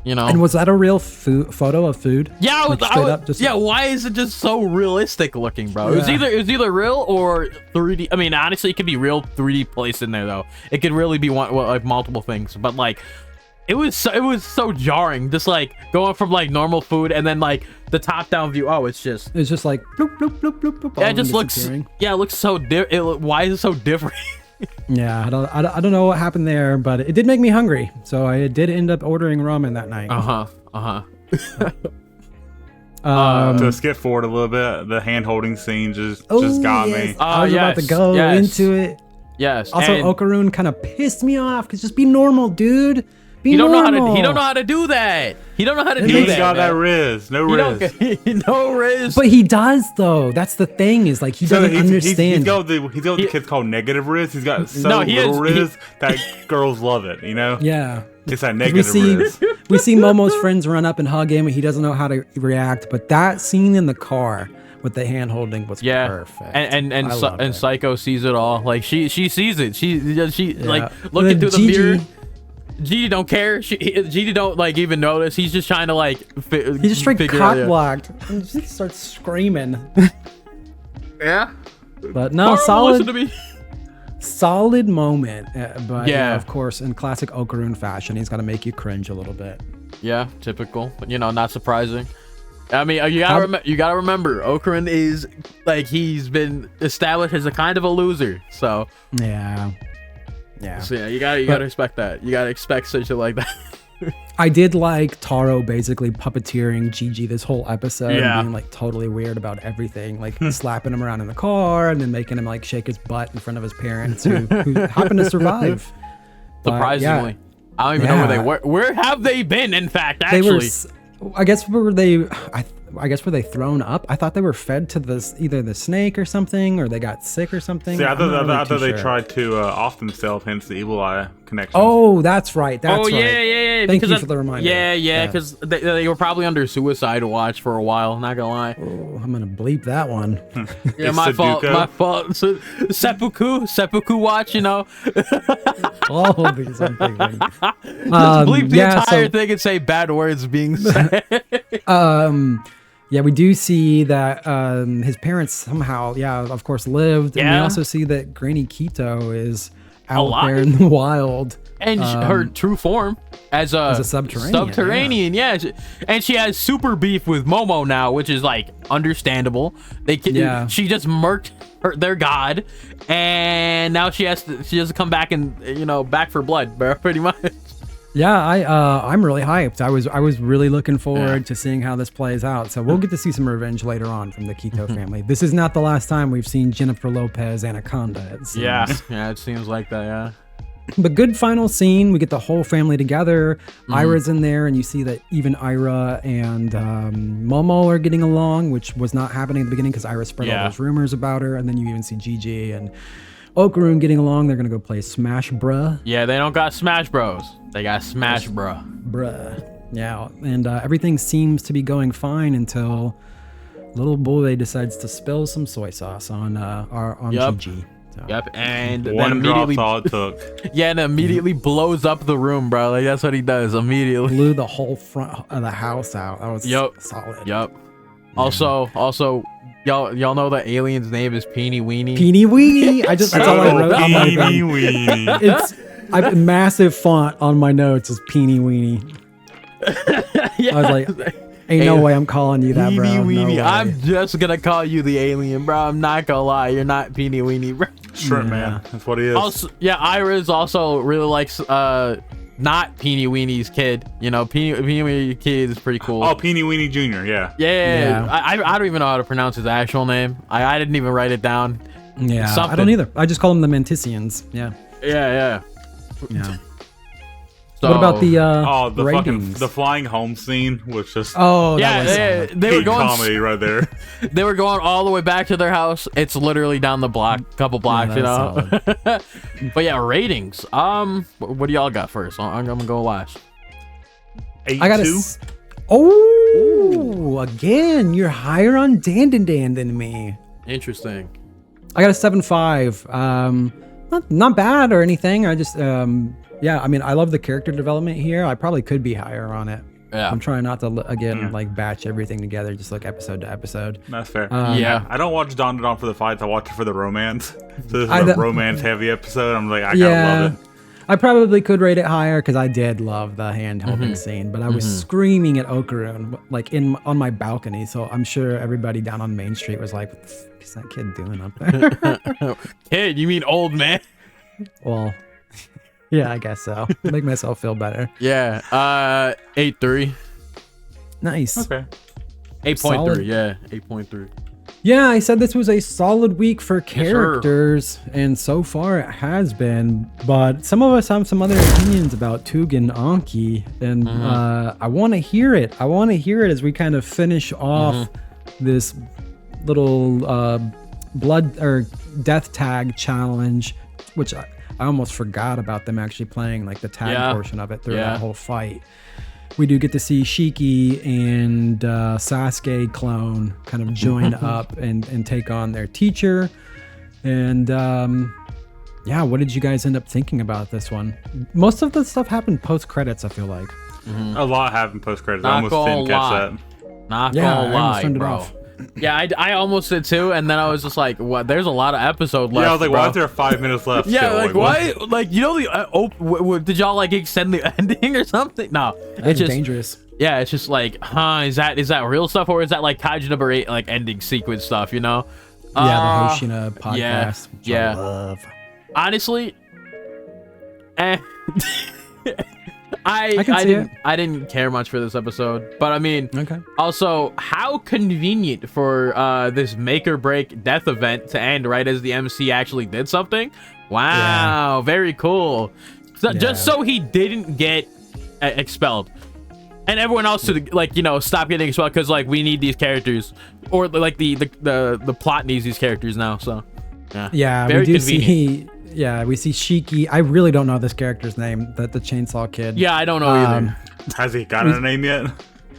[SPEAKER 1] You know.
[SPEAKER 3] And was that a real photo of food?
[SPEAKER 1] Yeah,
[SPEAKER 3] like
[SPEAKER 1] why is it just so realistic looking, bro? Yeah. It was either real or 3D. I mean, honestly, it could be real 3D placed in there though. It could really be like multiple things, but like. It was so jarring, just like going from like normal food and then like the top down view. Oh, it's just
[SPEAKER 3] like bloop, bloop, bloop, bloop, bloop.
[SPEAKER 1] Yeah, it just looks. Yeah, it looks so different. Why is it so different?
[SPEAKER 3] Yeah, I don't know what happened there, but it did make me hungry, so I did end up ordering ramen that night.
[SPEAKER 2] To skip forward a little bit, the hand holding scene just got me.
[SPEAKER 3] I was about to go into it.
[SPEAKER 1] Yes.
[SPEAKER 3] Also, Okarun kind of pissed me off because just be normal, dude. He don't know
[SPEAKER 1] how to do that. He don't know how to do that.
[SPEAKER 2] He's got that Riz. No Riz.
[SPEAKER 1] No Riz.
[SPEAKER 3] But he does though. That's the thing is like he doesn't understand.
[SPEAKER 2] He's got what the kids call negative Riz. He's got little Riz that girls love it. You know.
[SPEAKER 3] Yeah.
[SPEAKER 2] It's that negative Riz.
[SPEAKER 3] We see Momo's friends run up and hug him, and he doesn't know how to react. But that scene in the car with the hand holding was perfect.
[SPEAKER 1] And Psycho sees it all. Like she sees it. She like looking through the mirror. Gigi don't care. Gigi don't like even notice. He's just trying to like.
[SPEAKER 3] He just straight cock blocked and just starts screaming.
[SPEAKER 1] Yeah.
[SPEAKER 3] But no, solid moment. But yeah, of course, in classic Okarun fashion, he's got to make you cringe a little bit.
[SPEAKER 1] Yeah, typical. But not surprising. I mean, you gotta remember, Okarun is like he's been established as a kind of a loser. So
[SPEAKER 3] yeah. Yeah.
[SPEAKER 1] So yeah, you gotta expect that. You gotta expect such like that.
[SPEAKER 3] I did like Taro basically puppeteering Gigi this whole episode and being like totally weird about everything, like slapping him around in the car and then making him like shake his butt in front of his parents who happened to survive.
[SPEAKER 1] Surprisingly, I don't even know where they were. Where have they been? In fact, actually, I guess were they thrown up? I thought they were fed to either the snake or something, or they got sick or something.
[SPEAKER 2] See, I thought they tried to off themselves, hence the Evil Eye connection.
[SPEAKER 3] Oh, that's right. That's right.
[SPEAKER 1] Yeah.
[SPEAKER 3] Thank you for the reminder.
[SPEAKER 1] Yeah, because they were probably under suicide watch for a while. Not gonna lie.
[SPEAKER 3] Oh, I'm gonna bleep that one.
[SPEAKER 1] Yeah, my fault. So, seppuku watch.
[SPEAKER 3] All of these I'm thinking.
[SPEAKER 1] Just bleep the entire thing and say bad words being said.
[SPEAKER 3] Yeah, we do see that his parents somehow, of course, lived. And we also see that Granny Keto is out there in the wild.
[SPEAKER 1] And her true form as a subterranean. Yeah. And she has super beef with Momo now, which is like understandable. She just murked their god, and now she has to come back and back for blood, bro, pretty much.
[SPEAKER 3] Yeah, I'm really hyped. I was really looking forward to seeing how this plays out. So we'll get to see some revenge later on from the Keto family. This is not the last time we've seen Jennifer Lopez Anaconda. It seems.
[SPEAKER 1] Yeah, it seems like that. Yeah.
[SPEAKER 3] But good final scene. We get the whole family together. Ira's in there, and you see that even Ira and Momo are getting along, which was not happening at the beginning because Ira spread all those rumors about her. And then you even see Gigi and Okarun getting along. They're gonna go play Smash Bruh.
[SPEAKER 1] Yeah, they don't got Smash Bros. They got Smash Bruh.
[SPEAKER 3] Yeah, and everything seems to be going fine until little boy decides to spill some soy sauce on Gigi. So.
[SPEAKER 1] Yep, and
[SPEAKER 2] then immediately
[SPEAKER 1] and immediately blows up the room, bro. Like that's what he does immediately.
[SPEAKER 3] Blew the whole front of the house out. That was solid.
[SPEAKER 1] Yep. Yeah. Also, y'all know the alien's name is Peeny Weenie.
[SPEAKER 3] Peeny Weenie. That's all I wrote on my thing. Weenie. It's a massive font on my notes is Peeny Weenie. I was like, ain't no way I'm calling you that, bro.
[SPEAKER 1] Weenie. No, I'm just gonna call you the alien, bro. I'm not gonna lie. You're not Peeny Weenie, bro.
[SPEAKER 2] Shrimp man. That's what he is.
[SPEAKER 1] Also, Ira's also really likes not Peeny Weenie's kid. Peeny Weenie kid is pretty cool.
[SPEAKER 2] Oh, Peeny Weenie Jr. Yeah.
[SPEAKER 1] I don't even know how to pronounce his actual name. I didn't even write it down.
[SPEAKER 3] Yeah. I don't either. I just call them the Mantisians. Yeah.
[SPEAKER 1] So,
[SPEAKER 3] what about the
[SPEAKER 2] the
[SPEAKER 3] ratings?
[SPEAKER 2] the flying home scene was just
[SPEAKER 1] they were going
[SPEAKER 2] comedy right there.
[SPEAKER 1] They were going all the way back to their house. It's literally down the block, couple blocks, you know. But yeah, ratings. What do y'all got first? I'm gonna go last.
[SPEAKER 2] 8.2.
[SPEAKER 3] Oh, again, you're higher on Dandadan than me.
[SPEAKER 1] Interesting.
[SPEAKER 3] I got a 7.5. Not bad or anything. I just yeah, I mean, I love the character development here. I probably could be higher on it.
[SPEAKER 1] Yeah.
[SPEAKER 3] I'm trying not to like batch everything together, just like episode to episode.
[SPEAKER 2] That's fair.
[SPEAKER 1] Yeah.
[SPEAKER 2] I don't watch Dandadan for the fights. I watch it for the romance. So this is a romance heavy episode. I'm like, I gotta love it.
[SPEAKER 3] I probably could rate it higher because I did love the hand holding scene, but I was screaming at Okaru like on my balcony. So I'm sure everybody down on Main Street was like, "What the fuck is that kid doing up there?"
[SPEAKER 1] Kid, you mean old man?
[SPEAKER 3] Well, yeah, I guess so. Make myself feel better.
[SPEAKER 1] Yeah. 8.3.
[SPEAKER 3] Nice.
[SPEAKER 2] Okay.
[SPEAKER 1] 8.3. Yeah. 8.3.
[SPEAKER 3] Yeah, I said this was a solid week for characters, and so far it has been. But some of us have some other opinions about Tougen Anki, and I want to hear it. I want to hear it as we kind of finish off this little blood or death tag challenge, which I almost forgot about them actually playing like the tag portion of it through that whole fight. We do get to see Shiki and Sasuke clone kind of join up and take on their teacher. And yeah, what did you guys end up thinking about this one? Most of the stuff happened post-credits, I feel like.
[SPEAKER 2] A lot happened post-credits. I almost didn't catch that.
[SPEAKER 1] Not gonna lie,
[SPEAKER 3] turned it
[SPEAKER 1] bro.
[SPEAKER 3] off.
[SPEAKER 1] Yeah, I almost did too, and then I was just like, "What? There's a lot of episode left."
[SPEAKER 2] Yeah, I was like,
[SPEAKER 1] bro.
[SPEAKER 2] "Why is there 5 minutes left?"
[SPEAKER 1] Yeah,
[SPEAKER 2] still?
[SPEAKER 1] like why? Like, you know the did y'all like extend the ending or something? No,
[SPEAKER 3] It's just dangerous.
[SPEAKER 1] Yeah, it's just like, is that real stuff or is that like Kaiju No. 8 like ending sequence stuff? You know?
[SPEAKER 3] Yeah, the Hoshina podcast. Which I love.
[SPEAKER 1] Honestly, I didn't care much for this episode, but I mean, also, how convenient for this make or break death event to end right as the MC actually did something. Wow, very cool. So, just so he didn't get expelled, and everyone else to like, you know, stop getting expelled because like we need these characters, or like the plot needs these characters now. So
[SPEAKER 3] yeah,
[SPEAKER 1] very
[SPEAKER 3] we do
[SPEAKER 1] convenient.
[SPEAKER 3] see. Yeah, we see Shiki. I really don't know this character's name, the chainsaw kid.
[SPEAKER 1] Yeah, I don't know either.
[SPEAKER 2] Has he got a name yet?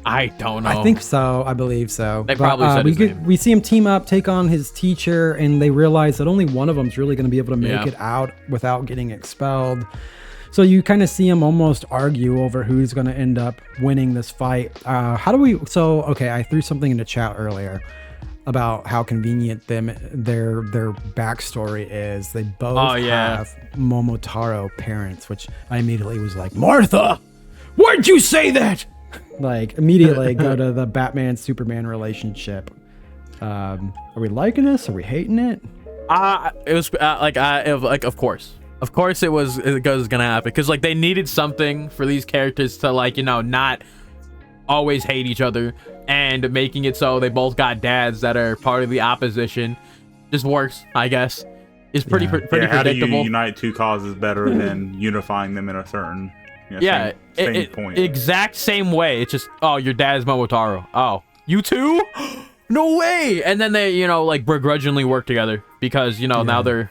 [SPEAKER 1] I don't know.
[SPEAKER 3] I think so. I believe so.
[SPEAKER 1] They probably said his name.
[SPEAKER 3] We see him team up, take on his teacher, and they realize that only one of them is really going to be able to make it out without getting expelled. So you kind of see him almost argue over who's going to end up winning this fight. How do we? So okay, I threw something in the chat earlier about how convenient their backstory is. They both have Momotaro parents, which I immediately was like, Martha, why'd you say that? Like immediately go to the Batman Superman relationship. Are we liking this? Are we hating it?
[SPEAKER 1] It was of course it was gonna happen because like they needed something for these characters to like, you know, not always hate each other, and making it so they both got dads that are part of the opposition just works, I guess. It's pretty predictable.
[SPEAKER 2] How do you unite two causes better than unifying them in a certain same point? Exact
[SPEAKER 1] same way. It's just, oh, your dad's Momotaro. Oh, you too? No way. And then they, you know, like begrudgingly work together because, you know, now they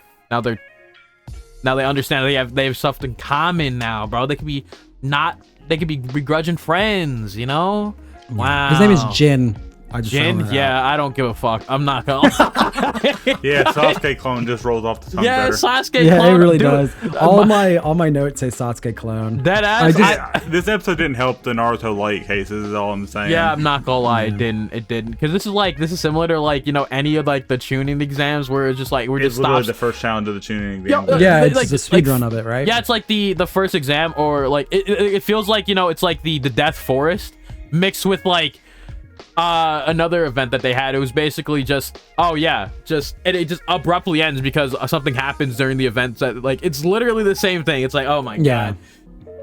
[SPEAKER 1] understand they have stuff in common now, bro. They could be begrudging friends, you know? Wow.
[SPEAKER 3] His name is Jin.
[SPEAKER 1] Jin? Yeah, I don't give a fuck. I'm not gonna
[SPEAKER 2] Yeah, Sasuke clone just rolls off the tongue better.
[SPEAKER 1] Sasuke clone.
[SPEAKER 3] Yeah, it really does. All my notes say Sasuke clone.
[SPEAKER 2] This episode didn't help the Naruto light cases, is all I'm saying.
[SPEAKER 1] Yeah, I'm not gonna lie, it didn't. Because this is similar to like, you know, any of like the tuning exams where it's just like
[SPEAKER 2] it's literally the first challenge of the tuning exam.
[SPEAKER 3] Yeah, it's like, the speed run of it, right?
[SPEAKER 1] Yeah, it's like the first exam, or like it feels like, you know, it's like the Death Forest mixed with like another event that they had. It was basically just it just abruptly ends because something happens during the event that like it's literally the same thing. It's like, oh my god.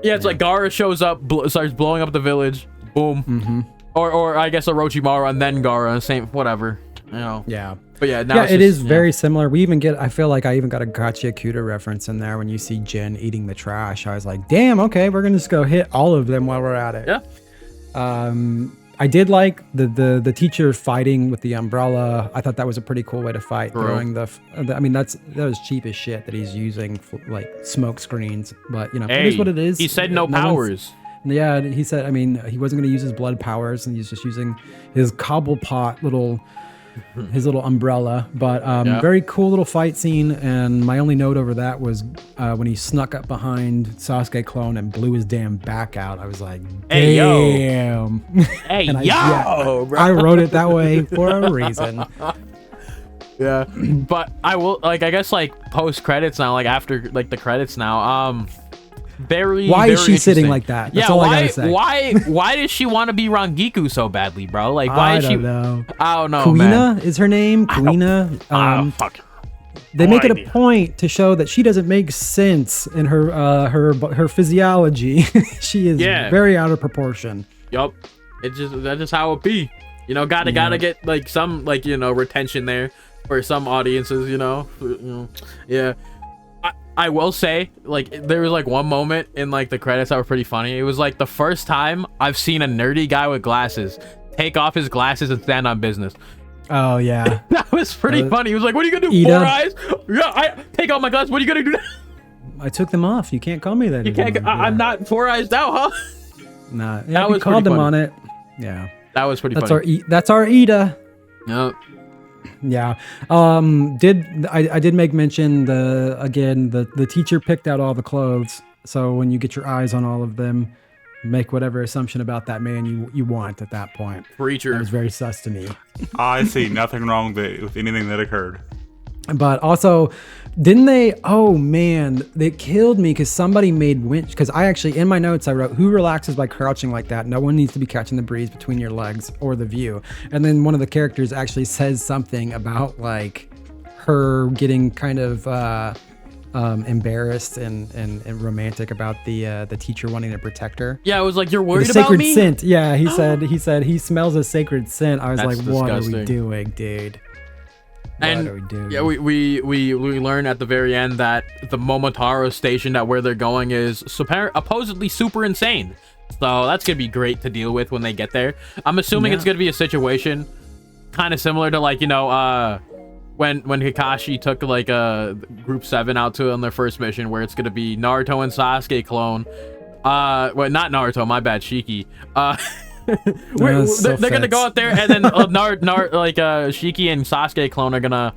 [SPEAKER 1] Yeah, it's like Gaara shows up, starts blowing up the village, boom. Or I guess Orochimaru and then Gaara, same, whatever, you know.
[SPEAKER 3] Yeah.
[SPEAKER 1] But yeah, now
[SPEAKER 3] yeah, it is very similar. We even get, I feel like I even got a Gachiakuta reference in there when you see Jin eating the trash. I was like, damn, okay, we're gonna just go hit all of them while we're at it.
[SPEAKER 1] Yeah.
[SPEAKER 3] I did like the teacher fighting with the umbrella. I thought that was a pretty cool way to fight. Throwing I mean, that was cheap as shit that he's using for, like, smoke screens. But, you know, it is what it is.
[SPEAKER 1] He said no powers.
[SPEAKER 3] Yeah, he said, I mean, he wasn't going to use his blood powers, and he's just using his Cobblepot his little umbrella. But very cool little fight scene. And my only note over that was when he snuck up behind Sasuke clone and blew his damn back out. I was like, damn.
[SPEAKER 1] Hey, yo.
[SPEAKER 3] I wrote it that way for a reason.
[SPEAKER 1] Yeah, but I will, like, I guess, like, post credits now, like, after, like, the credits now, why is she sitting like that? That's all I gotta say. Why does she want to be Rangiku so badly, bro? Like, why is she? I don't know,
[SPEAKER 3] Kuina
[SPEAKER 1] man.
[SPEAKER 3] Is her name? Kuina.
[SPEAKER 1] Fuck.
[SPEAKER 3] They make it a point to show that she doesn't make sense in her physiology. She is very out of proportion.
[SPEAKER 1] Yup. That's just how it be. You know, gotta get, like, some, like, you know, retention there for some audiences, you know. Yeah. I will say, like, there was, like, one moment in, like, the credits that were pretty funny. It was, like, the first time I've seen a nerdy guy with glasses take off his glasses and stand on business.
[SPEAKER 3] Oh, yeah.
[SPEAKER 1] That was pretty funny. He was like, what are you gonna do, Four Eyes? Yeah, I take off my glasses. What are you gonna do?
[SPEAKER 3] I took them off. You can't call me that anymore.
[SPEAKER 1] You can't. I'm not Four Eyes now, huh?
[SPEAKER 3] Nah. Yeah, that was called them on it. Yeah.
[SPEAKER 1] That was pretty funny.
[SPEAKER 3] That's our Ida.
[SPEAKER 1] Yep.
[SPEAKER 3] Yeah. I did make mention the teacher picked out all the clothes. So when you get your eyes on all of them, make whatever assumption about that man you want at that point.
[SPEAKER 1] Preacher.
[SPEAKER 3] That was very sus to me.
[SPEAKER 2] I see nothing wrong with anything that occurred.
[SPEAKER 3] But also, didn't they? Oh man, they killed me because somebody made winch. Because I actually, in my notes, I wrote, "Who relaxes by crouching like that? No one needs to be catching the breeze between your legs or the view." And then one of the characters actually says something about, like, her getting kind of embarrassed and romantic about the teacher wanting to protect her.
[SPEAKER 1] Yeah, I was like, "You're worried
[SPEAKER 3] about
[SPEAKER 1] me?"
[SPEAKER 3] Sacred scent. Yeah, he said he smells a sacred scent. I was
[SPEAKER 1] That's
[SPEAKER 3] like, "What
[SPEAKER 1] disgusting.
[SPEAKER 3] are we doing, dude?"
[SPEAKER 1] And yeah, we learn at the very end that the Momotaro station, that where they're going, is supposedly super insane. So that's gonna be great to deal with when they get there. I'm assuming it's gonna be a situation kind of similar to, like, you know, when Kakashi took, like, Group 7 out on their first mission, where it's gonna be Naruto and Sasuke clone. Well, not Naruto, my bad, Shiki. They're gonna go out there, and then Shiki and Sasuke clone are gonna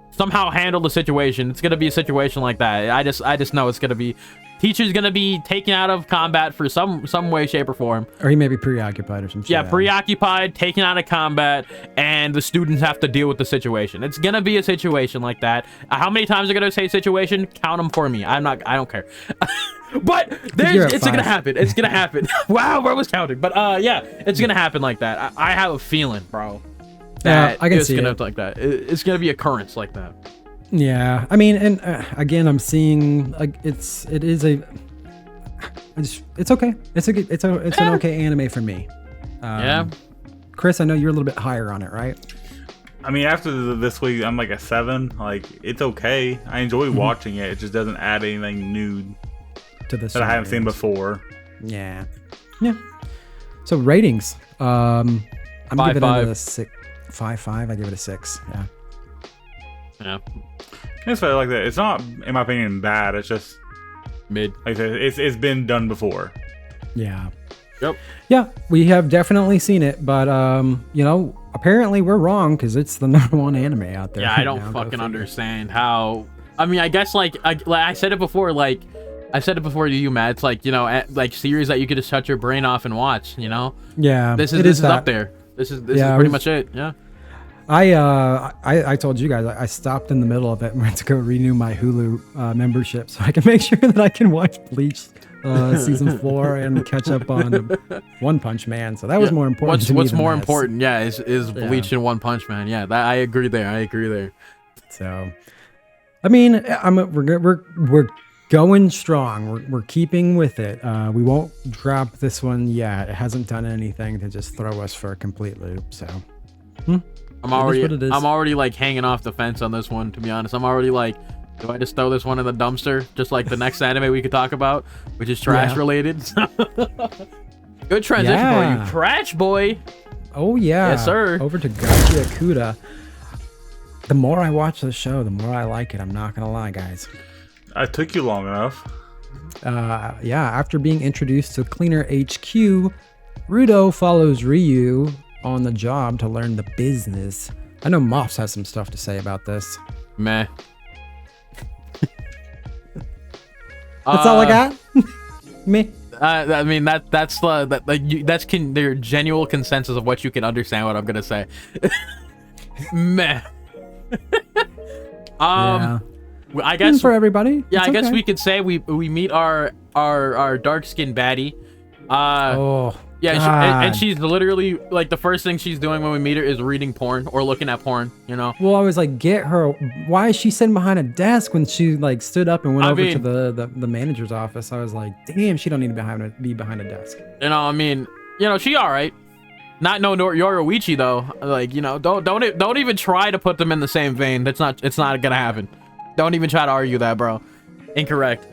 [SPEAKER 1] somehow handle the situation. It's gonna be a situation like that. I just know it's gonna be teacher's gonna be taken out of combat for some way, shape, or form.
[SPEAKER 3] Or he may be preoccupied or some shit.
[SPEAKER 1] Yeah, preoccupied, taken out of combat, and the students have to deal with the situation. It's gonna be a situation like that. How many times are gonna say situation? Count them for me. I don't care. But it's gonna happen. It's gonna happen. Wow, I was counting. But yeah, it's gonna happen like that. I have a feeling, bro, that
[SPEAKER 3] I can
[SPEAKER 1] it's
[SPEAKER 3] see
[SPEAKER 1] gonna
[SPEAKER 3] it.
[SPEAKER 1] like that. It's gonna be occurrence like that.
[SPEAKER 3] Yeah, I mean, and again, I'm seeing, like, it's okay. It's an okay anime for me.
[SPEAKER 1] Yeah.
[SPEAKER 3] Chris, I know you're a little bit higher on it, right?
[SPEAKER 2] I mean, after this week, I'm like a 7. Like, it's okay. I enjoy watching it. It just doesn't add anything new
[SPEAKER 3] to the
[SPEAKER 2] that I haven't seen before.
[SPEAKER 3] Yeah. So ratings. I'm giving it a 6. 5.5. I give it a 6.
[SPEAKER 1] Yeah.
[SPEAKER 2] It's like that. It's not, in my opinion, bad. It's just
[SPEAKER 1] mid.
[SPEAKER 2] Like I said, it's been done before.
[SPEAKER 3] Yeah.
[SPEAKER 1] Yep.
[SPEAKER 3] Yeah, we have definitely seen it, but you know, apparently we're wrong because it's the #1 anime out there.
[SPEAKER 1] Yeah, I don't fucking understand how. I mean, I guess like I said it before, like I said it before to you, Matt. It's like, you know, like series that you could just shut your brain off and watch. You know.
[SPEAKER 3] Yeah.
[SPEAKER 1] This is up there. This is pretty much it. Yeah.
[SPEAKER 3] I told you guys I stopped in the middle of it and went to go renew my Hulu membership so I can make sure that I can watch Bleach season 4 and catch up on One Punch Man. So that was more important.
[SPEAKER 1] What's more important? Yeah, is Bleach and One Punch Man. Yeah, that I agree there.
[SPEAKER 3] So, I mean, we're going strong. We're keeping with it. We won't drop this one yet. It hasn't done anything to just throw us for a complete loop. So.
[SPEAKER 1] I'm already like hanging off the fence on this one, to be honest. I'm already like, do I just throw this one in the dumpster, just like the next anime we could talk about, which is trash related? Good transition for you, trash boy.
[SPEAKER 3] Oh yeah,
[SPEAKER 1] yes sir.
[SPEAKER 3] Over to Gachiakuta. The more I watch the show, the more I like it. I'm not gonna lie, guys.
[SPEAKER 2] I took you long enough.
[SPEAKER 3] After being introduced to Cleaner HQ, Rudo follows Riyo on the job to learn the business. I know Moffs has some stuff to say about this.
[SPEAKER 1] Meh.
[SPEAKER 3] That's all I got. Me.
[SPEAKER 1] I mean that's their genuine consensus of what you can understand what I'm gonna say. Meh. I guess
[SPEAKER 3] for everybody.
[SPEAKER 1] Yeah, I guess we could say we meet our dark skinned baddie. And she's literally like the first thing she's doing when we meet her is reading porn or looking at porn, you know.
[SPEAKER 3] Well, I was like, get her. Why is she sitting behind a desk when she like stood up and went over to the manager's office? I was like, damn, she don't need to be behind a desk.
[SPEAKER 1] You know, I mean, you know, she all right. Not no Yoruichi though. Like, you know, don't even try to put them in the same vein. It's not gonna happen. Don't even try to argue that, bro. Incorrect.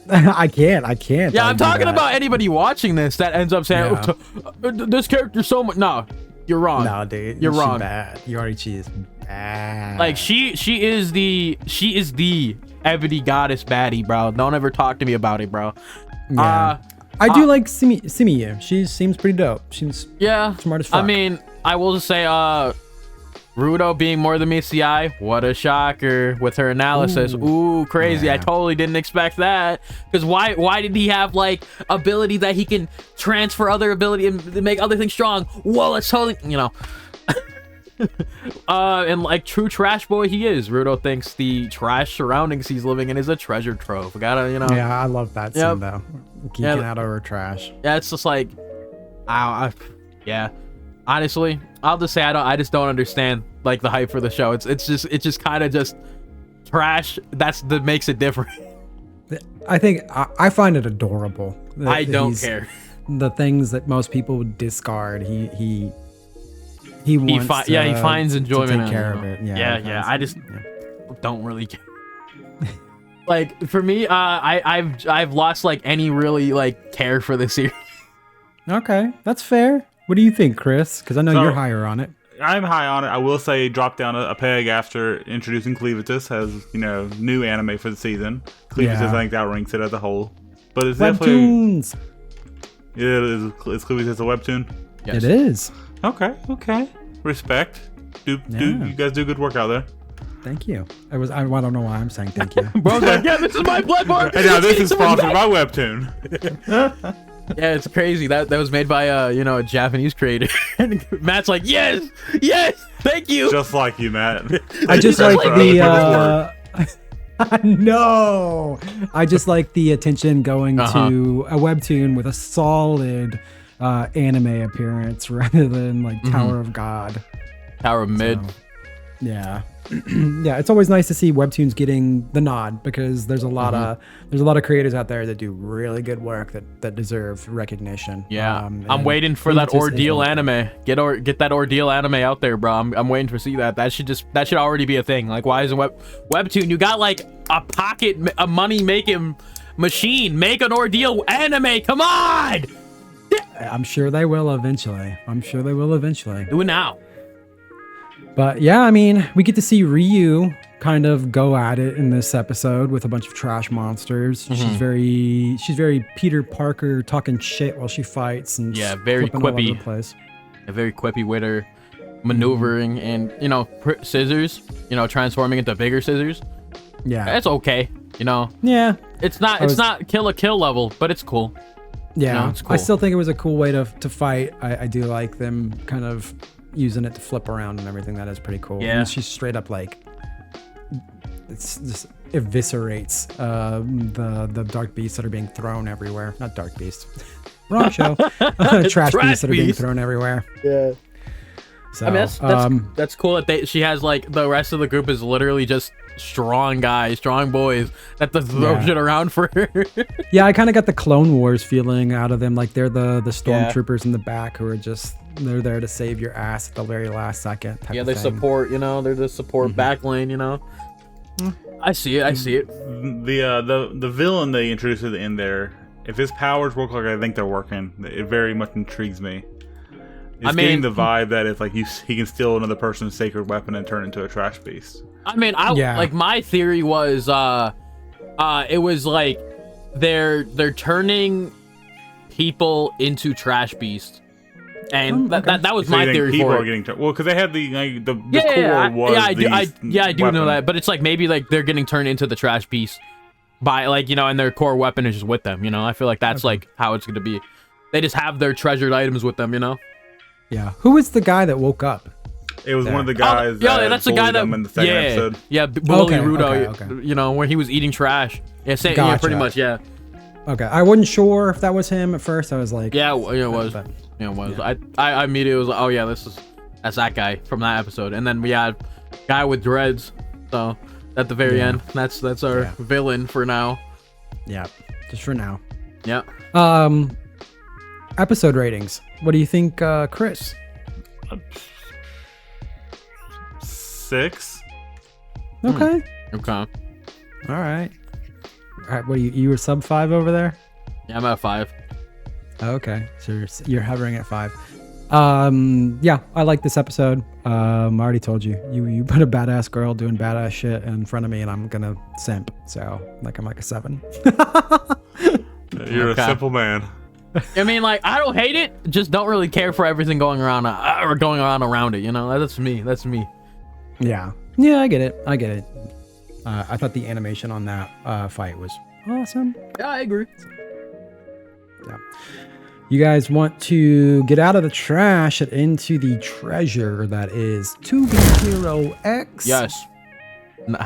[SPEAKER 3] I can't.
[SPEAKER 1] Yeah, I'm talking about anybody watching this that ends up saying, this character's so much. No, you're wrong.
[SPEAKER 3] No, dude,
[SPEAKER 1] you're wrong.
[SPEAKER 3] Bad. Yoruichi is bad.
[SPEAKER 1] Like she is the ebony goddess baddie, bro. Don't ever talk to me about it, bro.
[SPEAKER 3] Yeah. I do like Simiyu. She seems pretty dope. She's smart as fuck.
[SPEAKER 1] I mean, I will just say, Rudo being more than meets the eye. What a shocker with her analysis. Ooh, crazy. Yeah. I totally didn't expect that. Because why did he have like ability that he can transfer other ability and make other things strong? Well, it's totally, you know. And like true trash boy he is, Rudo thinks the trash surroundings he's living in is a treasure trove. We gotta, you know.
[SPEAKER 3] Yeah, I love that scene though. Geeking out over trash.
[SPEAKER 1] Yeah, it's just like, honestly, I'll just say I just don't understand like the hype for the show. It's just kind of just trash. That makes it different.
[SPEAKER 3] I think I find it adorable.
[SPEAKER 1] I don't care.
[SPEAKER 3] The things that most people would discard, he
[SPEAKER 1] finds enjoyment
[SPEAKER 3] to take care of it.
[SPEAKER 1] I just don't really care. Like for me, I've lost like any really like care for this series.
[SPEAKER 3] Okay, that's fair. What do you think, Chris? Because I know you're higher on it.
[SPEAKER 2] I'm high on it. I will say drop down a peg after introducing Clevatess as, you know, new anime for the season. Clevatess, I think, outranks it as a whole. But it's
[SPEAKER 3] Webtoons.
[SPEAKER 2] Is Clevatess a webtoon?
[SPEAKER 3] Yes. It is.
[SPEAKER 2] Okay. Respect. You guys do good work out there.
[SPEAKER 3] Thank you. I don't know why I'm saying thank you.
[SPEAKER 1] Bro's like, yeah, this is my bloodborne.
[SPEAKER 2] And now this is sponsored by Webtoon.
[SPEAKER 1] Yeah, it's crazy. That was made by a Japanese creator. And Matt's like, yes, thank you.
[SPEAKER 2] Just like you, Matt.
[SPEAKER 3] I just like the no. I just like the attention going to a webtoon with a solid anime appearance rather than like Tower of God.
[SPEAKER 1] Tower of Mid.
[SPEAKER 3] Yeah. Yeah, it's always nice to see webtoons getting the nod because there's a lot of creators out there that do really good work that deserve recognition.
[SPEAKER 1] Yeah, I'm waiting for that Ordeal anime. Get that Ordeal anime out there, bro. I'm waiting to see that. That should already be a thing. Like, why isn't webtoon? You got like a money making machine. Make an Ordeal anime. Come on.
[SPEAKER 3] I'm sure they will eventually.
[SPEAKER 1] Do it now.
[SPEAKER 3] But yeah, I mean, we get to see Riyo kind of go at it in this episode with a bunch of trash monsters. She's very Peter Parker talking shit while she fights and
[SPEAKER 1] very quippy.
[SPEAKER 3] All over the place.
[SPEAKER 1] A very quippy with her maneuvering and scissors, transforming into bigger scissors.
[SPEAKER 3] Yeah,
[SPEAKER 1] it's okay.
[SPEAKER 3] Yeah,
[SPEAKER 1] it's not kill level, but it's cool.
[SPEAKER 3] Yeah,
[SPEAKER 1] it's cool.
[SPEAKER 3] I still think it was a cool way to fight. I do like them kind of using it to flip around and everything. That is pretty cool.
[SPEAKER 1] Yeah,
[SPEAKER 3] and she's straight up like it's just eviscerates the dark beasts that are being thrown everywhere. Not dark beasts. Wrong show. Trash beasts that are being thrown everywhere.
[SPEAKER 1] Yeah. So I mean, that's cool that she has like the rest of the group is literally just strong guys, strong boys that does throw shit around for her.
[SPEAKER 3] Yeah, I kind of got the Clone Wars feeling out of them. Like they're the stormtroopers in the back who are just, they're there to save your ass at the very last second.
[SPEAKER 1] Yeah, they support, they're the support back lane, I see it.
[SPEAKER 2] The villain they introduced at the end there, if his powers work like I think they're working, it very much intrigues me. It's getting the vibe that it's like he can steal another person's sacred weapon and turn it into a trash beast.
[SPEAKER 1] I mean, like my theory was, it was like they're turning people into trash beasts, and that was my theory
[SPEAKER 2] people
[SPEAKER 1] for
[SPEAKER 2] are
[SPEAKER 1] it.
[SPEAKER 2] getting well, because they had the core was
[SPEAKER 1] I do know that, but it's like maybe like they're getting turned into the trash beast by like and their core weapon is just with them. I feel like that's like how it's gonna be. They just have their treasured items with them.
[SPEAKER 3] Yeah. Who was the guy that woke up?
[SPEAKER 2] It was one of the guys.
[SPEAKER 1] That's the guy that
[SPEAKER 2] in the second episode.
[SPEAKER 1] Yeah, Bully Rudo. Where he was eating trash. Yeah, pretty much. Yeah.
[SPEAKER 3] Okay, I wasn't sure if that was him at first. I was like,
[SPEAKER 1] it was. It was. Yeah. I immediately was like, oh yeah, that's that guy from that episode. And then we had guy with dreads. So at the very end, that's our villain for now.
[SPEAKER 3] Yeah, just for now.
[SPEAKER 1] Yeah.
[SPEAKER 3] Episode ratings. What do you think, Chris?
[SPEAKER 2] 6.
[SPEAKER 3] Okay.
[SPEAKER 1] Okay.
[SPEAKER 3] All right. What are you were sub 5 over there?
[SPEAKER 1] Yeah, I'm at 5.
[SPEAKER 3] Okay, so you're hovering at 5. Yeah, I like this episode. I already told you put a badass girl doing badass shit in front of me, and I'm gonna simp. So I'm like a 7.
[SPEAKER 2] You're a simple man.
[SPEAKER 1] I mean, like, I don't hate it, just don't really care for everything going around around it. That's me.
[SPEAKER 3] Yeah, I get it. I thought the animation on that fight was awesome.
[SPEAKER 1] Yeah, I agree.
[SPEAKER 3] Yeah. You guys want to get out of the trash and into the treasure that is To Be Hero X?
[SPEAKER 1] Yes.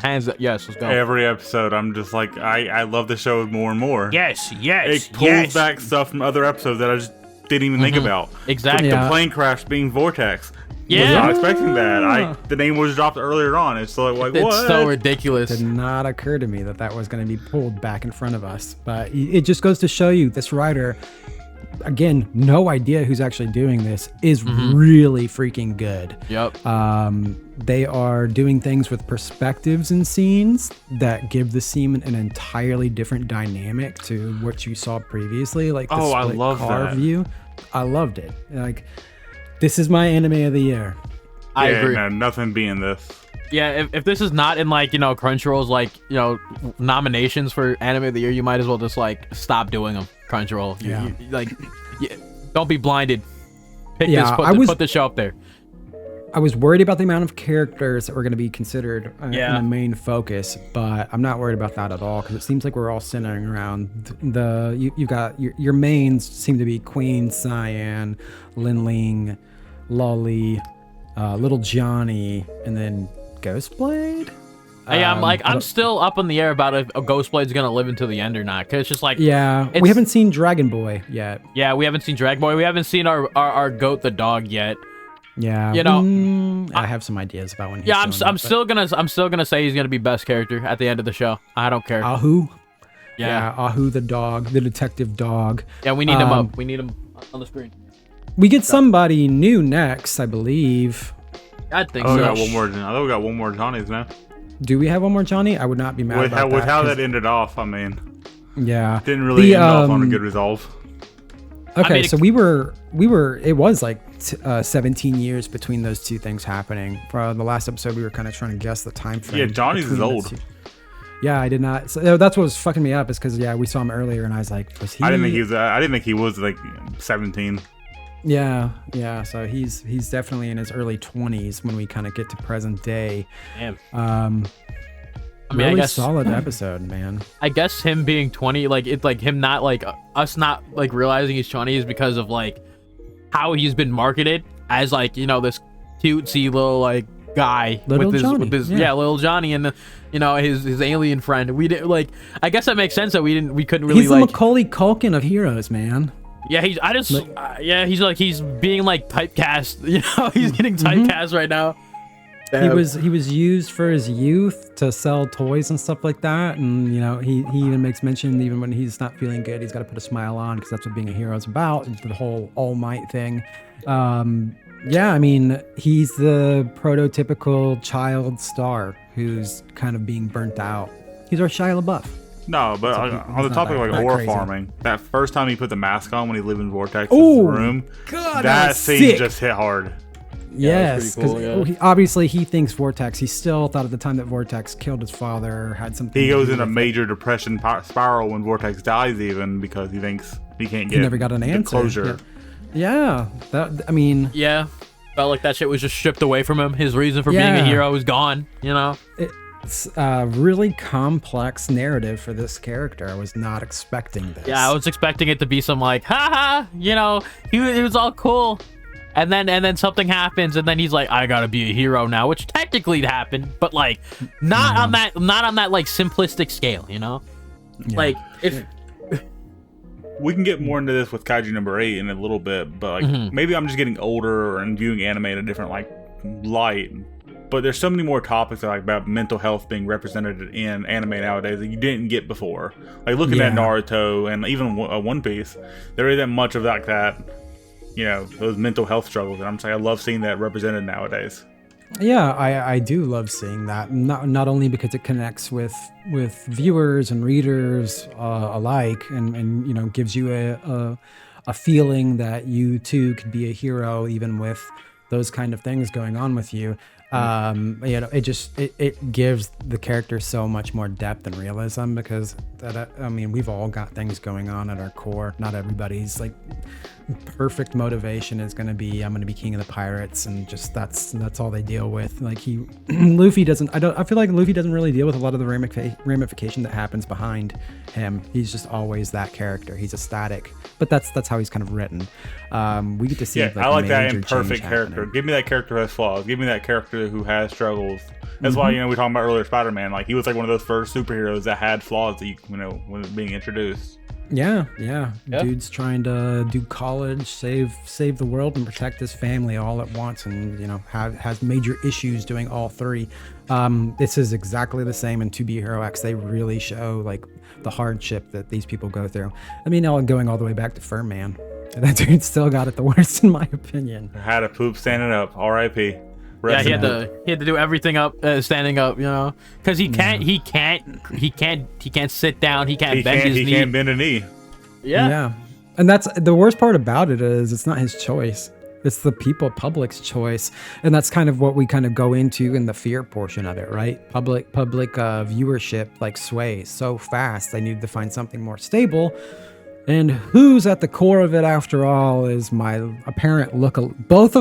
[SPEAKER 1] Hands up. Yes, let's go.
[SPEAKER 2] Every episode, I'm just like, I love the show more and more.
[SPEAKER 1] Yes.
[SPEAKER 2] It pulls back stuff from other episodes that I just didn't even think about.
[SPEAKER 1] Exactly.
[SPEAKER 2] The plane crash being Vortex.
[SPEAKER 1] Yeah.
[SPEAKER 2] Was not expecting that. The name was dropped earlier on. It's like what?
[SPEAKER 1] It's so ridiculous.
[SPEAKER 3] It did not occur to me that was going to be pulled back in front of us. But it just goes to show you this writer, again, no idea who's actually doing this, is really freaking good.
[SPEAKER 1] Yep.
[SPEAKER 3] They are doing things with perspectives and scenes that give the scene an entirely different dynamic to what you saw previously. Like the
[SPEAKER 2] I
[SPEAKER 3] split
[SPEAKER 2] love
[SPEAKER 3] car
[SPEAKER 2] that
[SPEAKER 3] view. I loved it. Like, this is my anime of the year.
[SPEAKER 1] I agree.
[SPEAKER 2] Man, nothing being this.
[SPEAKER 1] Yeah, if this is not in like Crunchyroll's like nominations for anime of the year, you might as well just like stop doing them. Crunchyroll, don't be blinded. Pick this, put the show up there.
[SPEAKER 3] I was worried about the amount of characters that were going to be considered in the main focus, but I'm not worried about that at all because it seems like we're all centering around you've got your mains seem to be Queen, Cyan, Linling, Lolly, Little Johnny, and then Ghostblade.
[SPEAKER 1] I'm still up in the air about if Ghostblade's gonna live until the end or not, because it's just like
[SPEAKER 3] we haven't seen Dragon Boy yet.
[SPEAKER 1] Yeah, we haven't seen Dragon Boy. We haven't seen our goat the dog yet.
[SPEAKER 3] Yeah, I have some ideas about when.
[SPEAKER 1] I'm still gonna say he's gonna be best character at the end of the show. I don't care.
[SPEAKER 3] Ahu.
[SPEAKER 1] Yeah,
[SPEAKER 3] Ahu the dog, the detective dog.
[SPEAKER 1] Yeah, we need him up. We need him on the screen.
[SPEAKER 3] We get somebody new next, I believe.
[SPEAKER 1] I think so.
[SPEAKER 2] We got one more. I thought we got one more Johnny's now.
[SPEAKER 3] Do we have one more Johnny? I would not be mad about
[SPEAKER 2] with how that ended off. I mean, didn't really end off on a good resolve.
[SPEAKER 3] Okay, so we were. It was like 17 years between those two things happening. For the last episode, we were kind of trying to guess the time frame.
[SPEAKER 2] Yeah, Johnny's is old.
[SPEAKER 3] Yeah, I did not. So that's what was fucking me up. Is because we saw him earlier, and I was like, was he?
[SPEAKER 2] I didn't think he was like 17.
[SPEAKER 3] Yeah. So he's definitely in his early 20s when we kind of get to present day.
[SPEAKER 1] Damn.
[SPEAKER 3] I mean, really solid episode, man.
[SPEAKER 1] I guess him being 20, like it's like him not like us not like realizing he's 20 is because of like how he's been marketed as like this cutesy little like guy with his little Johnny and his alien friend. We didn't like. I guess that makes sense that we couldn't really.
[SPEAKER 3] He's the Macaulay Culkin of heroes, man.
[SPEAKER 1] Yeah, he's being like typecast. He's getting typecast right now.
[SPEAKER 3] He was used for his youth to sell toys and stuff like that, and he even makes mention, even when he's not feeling good, he's got to put a smile on, because that's what being a hero is about. It's the whole All Might thing. Yeah, I mean, he's the prototypical child star who's kind of being burnt out. He's our Shia LaBeouf.
[SPEAKER 2] No, but on the topic of like ore farming, that first time he put the mask on when he lived in Vortex's room, that scene sick. Just hit hard.
[SPEAKER 3] Yes, because
[SPEAKER 1] cool,
[SPEAKER 3] obviously he thinks Vortex. He still thought at the time that Vortex killed his father, had something.
[SPEAKER 2] He goes in a major depression spiral when Vortex dies, even because he thinks he can't get.
[SPEAKER 3] He never got an answer.
[SPEAKER 2] Closure.
[SPEAKER 3] Yeah, that I mean.
[SPEAKER 1] Yeah, felt like that shit was just stripped away from him. His reason for being a hero was gone.
[SPEAKER 3] It's a really complex narrative for this character. I was not expecting this.
[SPEAKER 1] Yeah, I was expecting it to be some like, haha, he was all cool. And then something happens, and then he's like, I gotta be a hero now, which technically happened, but like not on that like simplistic scale,
[SPEAKER 3] Yeah.
[SPEAKER 1] Like if
[SPEAKER 2] we can get more into this with Kaiju number 8 in a little bit, but like maybe I'm just getting older and viewing anime in a different like light. But there's so many more topics like about mental health being represented in anime nowadays that you didn't get before. Like looking at Naruto and even One Piece, there isn't much of like that. Those mental health struggles, and I'm saying I love seeing that represented nowadays.
[SPEAKER 3] Yeah, I do love seeing that. Not only because it connects with viewers and readers alike, and gives you a feeling that you too could be a hero even with those kind of things going on with you. It gives the character so much more depth and realism, because we've all got things going on at our core. Not everybody's like perfect motivation is going to be, I'm going to be king of the pirates, and just that's all they deal with. Like Luffy doesn't. I feel like Luffy doesn't really deal with a lot of the ramification that happens behind him. He's just always that character. He's a static, but that's how he's kind of written. We get to see.
[SPEAKER 2] I like that imperfect character. Happening. Give me that character who has flaws. Give me that character who has struggles. That's why we talked about earlier Spider-Man. Like he was like one of those first superheroes that had flaws that when being introduced.
[SPEAKER 3] Yeah. Dude's trying to do college, save the world, and protect his family all at once, and has major issues doing all three. This is exactly the same in 2B Hero X. They really show like the hardship that these people go through. I mean, going all the way back to Fur Man. That dude still got it the worst in my opinion.
[SPEAKER 2] Had to poop standing up. R.I.P.
[SPEAKER 1] Yeah, he had to do everything up, standing up, because he can't sit down. He can't bend his knee.
[SPEAKER 2] He can't bend a knee.
[SPEAKER 3] Yeah. And that's the worst part about it, is it's not his choice. It's the public's choice. And that's kind of what we kind of go into in the fear portion of it, right? Public viewership like sways so fast. They need to find something more stable. And who's at the core of it, after all, is both of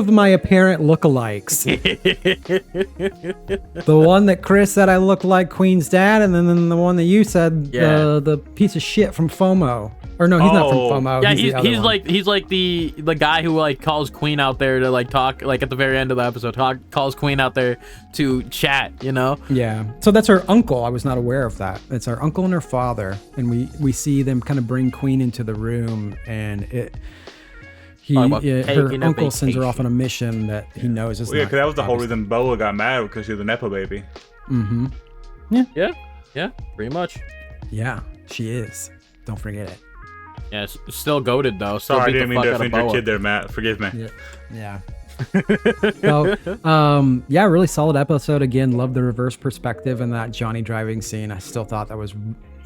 [SPEAKER 3] my apparent lookalikes. The one that Chris said I look like Queen's dad, and then the one that you said, the piece of shit from FOMO. Or no, he's not from FOMO.
[SPEAKER 1] Yeah, he's like the guy who like calls Queen out there to like talk, like at the very end of the episode, calls Queen out there to chat,
[SPEAKER 3] Yeah. So that's her uncle. I was not aware of that. It's our uncle and her father, and we see them kind of bring Queen into the room, and her uncle sends her off on a mission that he knows is
[SPEAKER 2] because that was the whole reason Boa got mad, because she was a nepo baby.
[SPEAKER 3] Mm-hmm.
[SPEAKER 1] Yeah, pretty much.
[SPEAKER 3] Yeah, she is. Don't forget it.
[SPEAKER 1] Yeah, still goated though. Still
[SPEAKER 2] Sorry, I didn't mean to offend your kid there, Matt. Forgive me.
[SPEAKER 3] Yeah. So, really solid episode. Again, love the reverse perspective and that Johnny driving scene. I still thought that was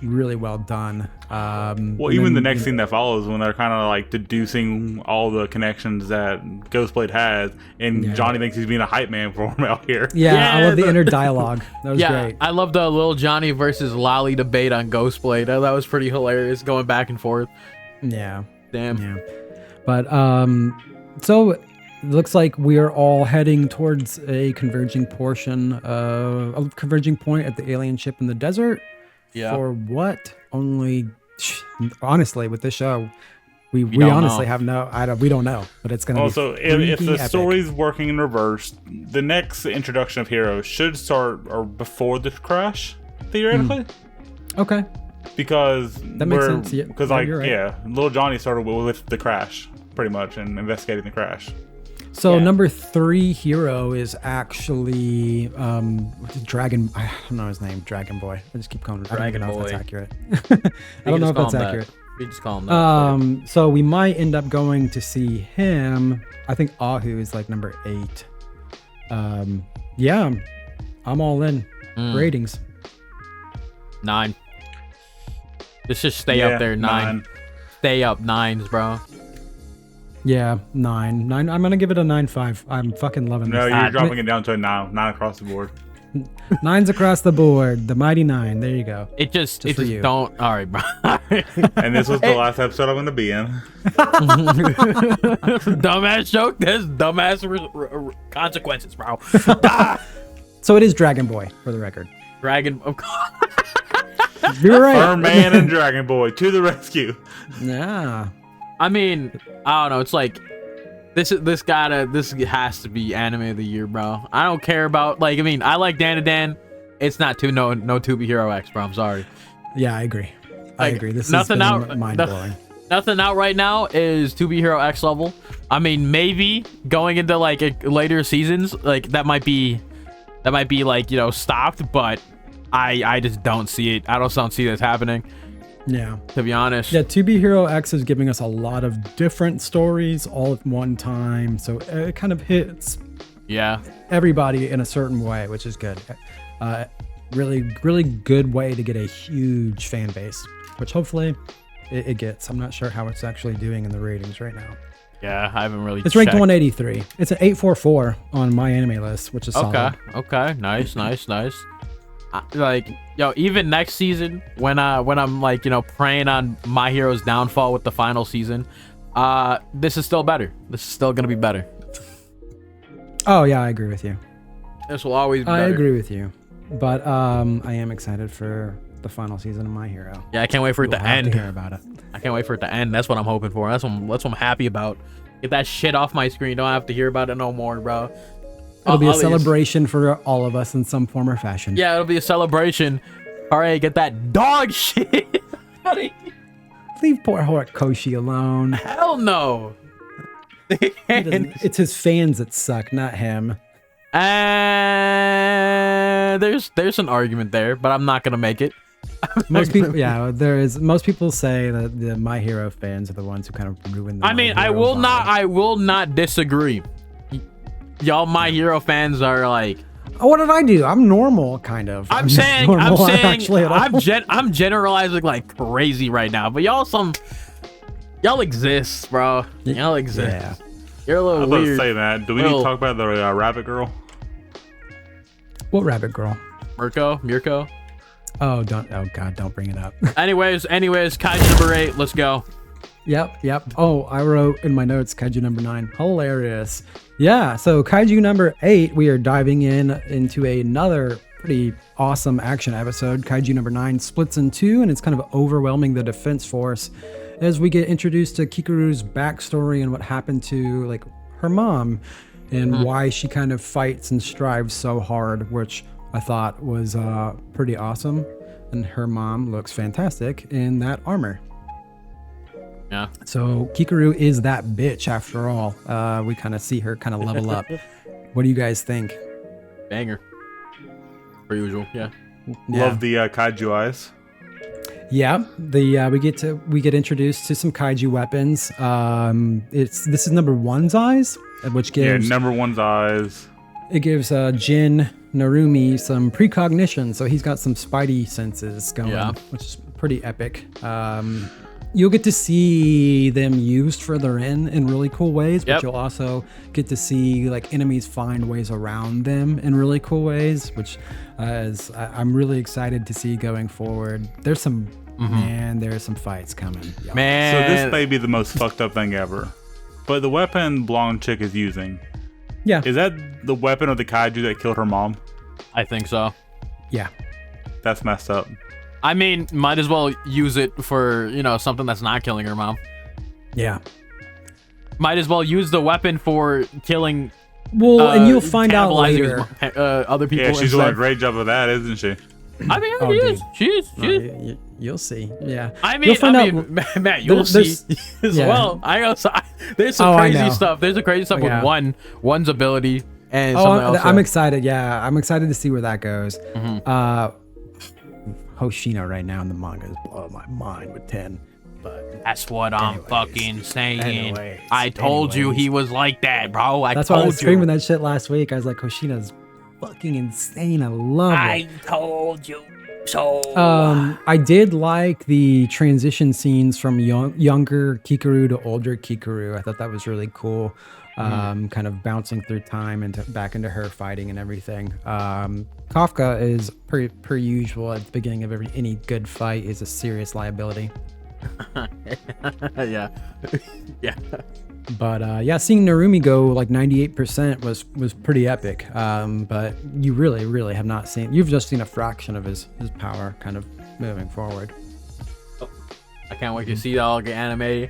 [SPEAKER 3] really well done.
[SPEAKER 2] Even the next scene that follows, when they're kind of like deducing all the connections that Ghostblade has, and Johnny thinks he's being a hype man for him out here.
[SPEAKER 3] I love the inner dialogue. That was great.
[SPEAKER 1] I love the little Johnny versus Lolly debate on Ghostblade. That was pretty hilarious, going back and forth.
[SPEAKER 3] Yeah.
[SPEAKER 1] Damn.
[SPEAKER 3] Yeah. But so it looks like we are all heading towards a converging point at the alien ship in the desert.
[SPEAKER 1] Yeah.
[SPEAKER 3] For what? Honestly, with this show, we honestly have we don't know, but it's gonna.
[SPEAKER 2] Also, if the story's working in reverse, the next introduction of heroes should start before the crash, theoretically.
[SPEAKER 3] Okay.
[SPEAKER 2] Because
[SPEAKER 3] that makes sense. Yeah.
[SPEAKER 2] Because little Johnny started with the crash, pretty much, and investigating the crash.
[SPEAKER 3] So number 3 hero is actually Dragon. I don't know his name. Dragon Boy. I just keep calling him Dragon Boy. I don't know if that's accurate. I don't know if that's accurate.
[SPEAKER 1] We just call him that.
[SPEAKER 3] So we might end up going to see him. I think Ahu is like number 8. Yeah, I'm all in. Ratings
[SPEAKER 1] 9. Let's just stay up there. 9. Stay up 9s, bro.
[SPEAKER 3] Yeah, 9. I'm gonna give it a 9.5. I'm fucking loving this.
[SPEAKER 2] No, you're dropping it down to a 9 across the board.
[SPEAKER 3] 9s across the board. The mighty 9. There you go.
[SPEAKER 1] It just don't. All right, bro.
[SPEAKER 2] And this was the last episode I'm gonna be in.
[SPEAKER 1] Dumbass joke. There's dumbass consequences, bro.
[SPEAKER 3] So it is Dragon Boy, for the record.
[SPEAKER 1] Dragon.
[SPEAKER 3] You're right.
[SPEAKER 2] Furman and Dragon Boy to the rescue.
[SPEAKER 3] Yeah.
[SPEAKER 1] I mean, I don't know. It's like this has to be anime of the year, bro. I don't care about I like Dandadan. It's not no 2B Hero X, bro. I'm sorry.
[SPEAKER 3] Yeah, I agree. I agree. This
[SPEAKER 1] nothing
[SPEAKER 3] is
[SPEAKER 1] out
[SPEAKER 3] mind blowing.
[SPEAKER 1] Nothing out right now is 2B Hero X level. I mean, maybe going into later seasons, that might be stopped, but I just don't see it. I don't see this happening.
[SPEAKER 3] Yeah.
[SPEAKER 1] To be honest.
[SPEAKER 3] Yeah, 2B Hero X is giving us a lot of different stories all at one time. So it kind of hits everybody in a certain way, which is good. Really, really good way to get a huge fan base, which hopefully it gets. I'm not sure how it's actually doing in the ratings right now.
[SPEAKER 1] Yeah, I haven't really
[SPEAKER 3] It's ranked 183. It's an 844 on my anime list, which is solid.
[SPEAKER 1] Okay. Nice. Even next season when I'm praying on My Hero's downfall with the final season, this is still better. This is still gonna be better.
[SPEAKER 3] Oh yeah, I agree with you.
[SPEAKER 1] This will always be better.
[SPEAKER 3] I agree with you, but I am excited for the final season of My Hero.
[SPEAKER 1] Yeah, I can't wait for it to end.
[SPEAKER 3] To hear about it.
[SPEAKER 1] I can't wait for it to end. That's what I'm hoping for. That's what I'm happy about. Get that shit off my screen. Don't have to hear about it no more, bro.
[SPEAKER 3] It'll be a celebration for all of us in some form or fashion.
[SPEAKER 1] Yeah, it'll be a celebration. All right, get that dog shit.
[SPEAKER 3] Leave poor Horikoshi alone.
[SPEAKER 1] Hell no.
[SPEAKER 3] It's his fans that suck, not him.
[SPEAKER 1] There's an argument there, but I'm not gonna make it.
[SPEAKER 3] Most people, there is. Most people say that the My Hero fans are the ones who kind of ruin.
[SPEAKER 1] I will not disagree. Y'all My Hero fans are like,
[SPEAKER 3] what did I do? I'm normal, kind of.
[SPEAKER 1] I'm generalizing like crazy right now, but y'all exist, bro. Y'all exist.
[SPEAKER 3] Yeah.
[SPEAKER 1] You're a little
[SPEAKER 2] weird. I was about to say that. Do we need to talk about the rabbit girl?
[SPEAKER 3] What rabbit girl?
[SPEAKER 1] Mirko?
[SPEAKER 3] Oh God, don't bring it up.
[SPEAKER 1] anyways, Kaiju number 8, let's go.
[SPEAKER 3] Yep. Oh, I wrote in my notes Kaiju number 9. Hilarious. Yeah, so Kaiju number 8, we are diving into another pretty awesome action episode. Kaiju number 9 splits in 2, and it's kind of overwhelming the defense force as we get introduced to Kikaru's backstory and what happened to her mom and why she kind of fights and strives so hard, which I thought was pretty awesome. And her mom looks fantastic in that armor.
[SPEAKER 1] Yeah.
[SPEAKER 3] So Kikaru is that bitch after all. We kind of see her kind of level up. What do you guys think?
[SPEAKER 1] Banger. Per usual, yeah.
[SPEAKER 2] Love the kaiju eyes.
[SPEAKER 3] Yeah, we get introduced to some kaiju weapons. This is number 1's eyes, which gives
[SPEAKER 2] number 1's eyes.
[SPEAKER 3] It gives Jin Narumi some precognition, so he's got some spidey senses going, which is pretty epic. You'll get to see them used further in really cool ways, but you'll also get to see enemies find ways around them in really cool ways, which I'm really excited to see going forward. There's some there's some fights coming.
[SPEAKER 1] Man,
[SPEAKER 2] so this may be the most fucked up thing ever, but the weapon blonde chick is using.
[SPEAKER 3] Yeah.
[SPEAKER 2] Is that the weapon of the kaiju that killed her mom?
[SPEAKER 1] I think so.
[SPEAKER 3] Yeah.
[SPEAKER 2] That's messed up.
[SPEAKER 1] I mean, might as well use it for, something that's not killing her mom.
[SPEAKER 3] Yeah.
[SPEAKER 1] Might as well use the weapon for killing.
[SPEAKER 3] Well, and you'll find out later.
[SPEAKER 1] Other people.
[SPEAKER 2] Yeah, she's doing a great job of that, isn't she?
[SPEAKER 1] I mean, she is.
[SPEAKER 3] You'll see. Yeah.
[SPEAKER 1] I mean, Matt, you'll see as well. There's some crazy stuff. There's a crazy stuff with one's ability and something else.
[SPEAKER 3] I'm excited. Yeah, I'm excited to see where that goes. Hoshino right now in the manga is blowing my mind with 10. But
[SPEAKER 1] that's what I'm fucking saying. I told you he was like that, bro.
[SPEAKER 3] That's why I was screaming that shit last week. I was like, Hoshino's fucking insane. I love it.
[SPEAKER 1] I told you. So
[SPEAKER 3] I did like the transition scenes from younger Kikaru to older Kikaru. I thought that was really cool. Kind of bouncing through time and back into her fighting and everything. Kafka is per usual at the beginning of any good fight is a serious liability.
[SPEAKER 1] yeah.
[SPEAKER 3] But seeing Narumi go like 98% was pretty epic. But you really have not seen. You've just seen a fraction of his power kind of moving forward.
[SPEAKER 1] I can't wait to see that all get anime,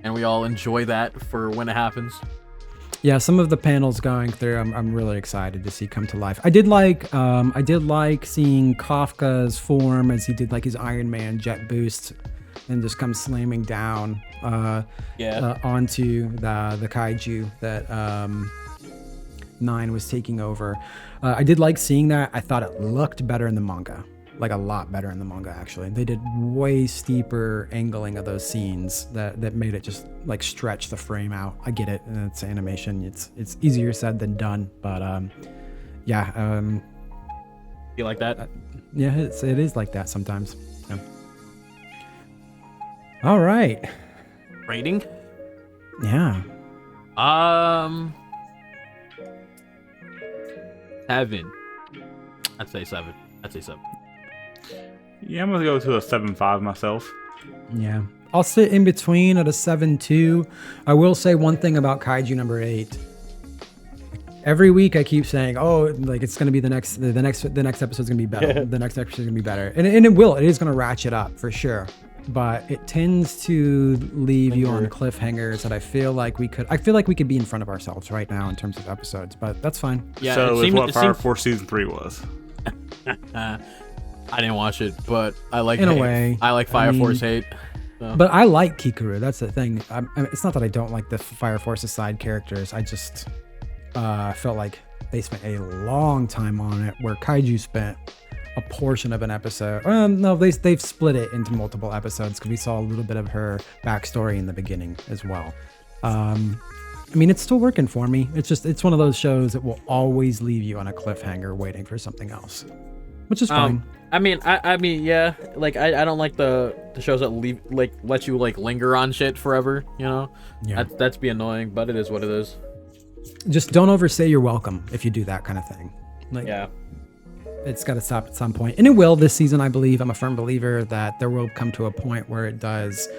[SPEAKER 1] and we all enjoy that for when it happens.
[SPEAKER 3] Yeah, some of the panels going through, I'm really excited to see come to life. I did like seeing Kafka's form as he did like his Iron Man jet boost, and just come slamming down onto the kaiju that 9 was taking over. I did like seeing that. I thought it looked better in the manga, like a lot better in the manga actually. They did way steeper angling of those scenes that made it just like stretch the frame out. I get it, and it's animation. It's easier said than done, but
[SPEAKER 1] you like that?
[SPEAKER 3] Yeah, it is like that sometimes. Yeah. All right.
[SPEAKER 1] Rating?
[SPEAKER 3] Yeah.
[SPEAKER 1] 7. I'd say 7.
[SPEAKER 2] Yeah, I'm gonna go to a 7.5 myself.
[SPEAKER 3] Yeah. I'll sit in between at a 7.2. I will say one thing about Kaiju number 8. Every week I keep saying, "Oh, like it's gonna be the next episode's gonna be better. The next episode's gonna be better," and it will. It is gonna ratchet up for sure. But it tends to leave you on cliffhangers that I feel like we could be in front of ourselves right now in terms of episodes, but that's fine.
[SPEAKER 2] Yeah. So it's what Fire Force season 3 was.
[SPEAKER 1] I didn't watch it, but I like
[SPEAKER 3] in a way.
[SPEAKER 1] I like Fire Force 8. So.
[SPEAKER 3] But I like Kikaru. That's the thing. It's not that I don't like the Fire Force's side characters. I just felt like they spent a long time on it, where Kaiju spent a portion of an episode. No, they've split it into multiple episodes because we saw a little bit of her backstory in the beginning as well. I mean, it's still working for me. It's one of those shows that will always leave you on a cliffhanger waiting for something else, which is fine.
[SPEAKER 1] I mean, yeah. Like, I don't like the shows that let you like linger on shit forever. You know,
[SPEAKER 3] yeah.
[SPEAKER 1] That's be annoying, but it is what it is.
[SPEAKER 3] Just don't overstay your welcome if you do that kind of thing. Like,
[SPEAKER 1] yeah.
[SPEAKER 3] It's got to stop at some point, and it will this season. I believe. I'm a firm believer that there will come to a point where it does.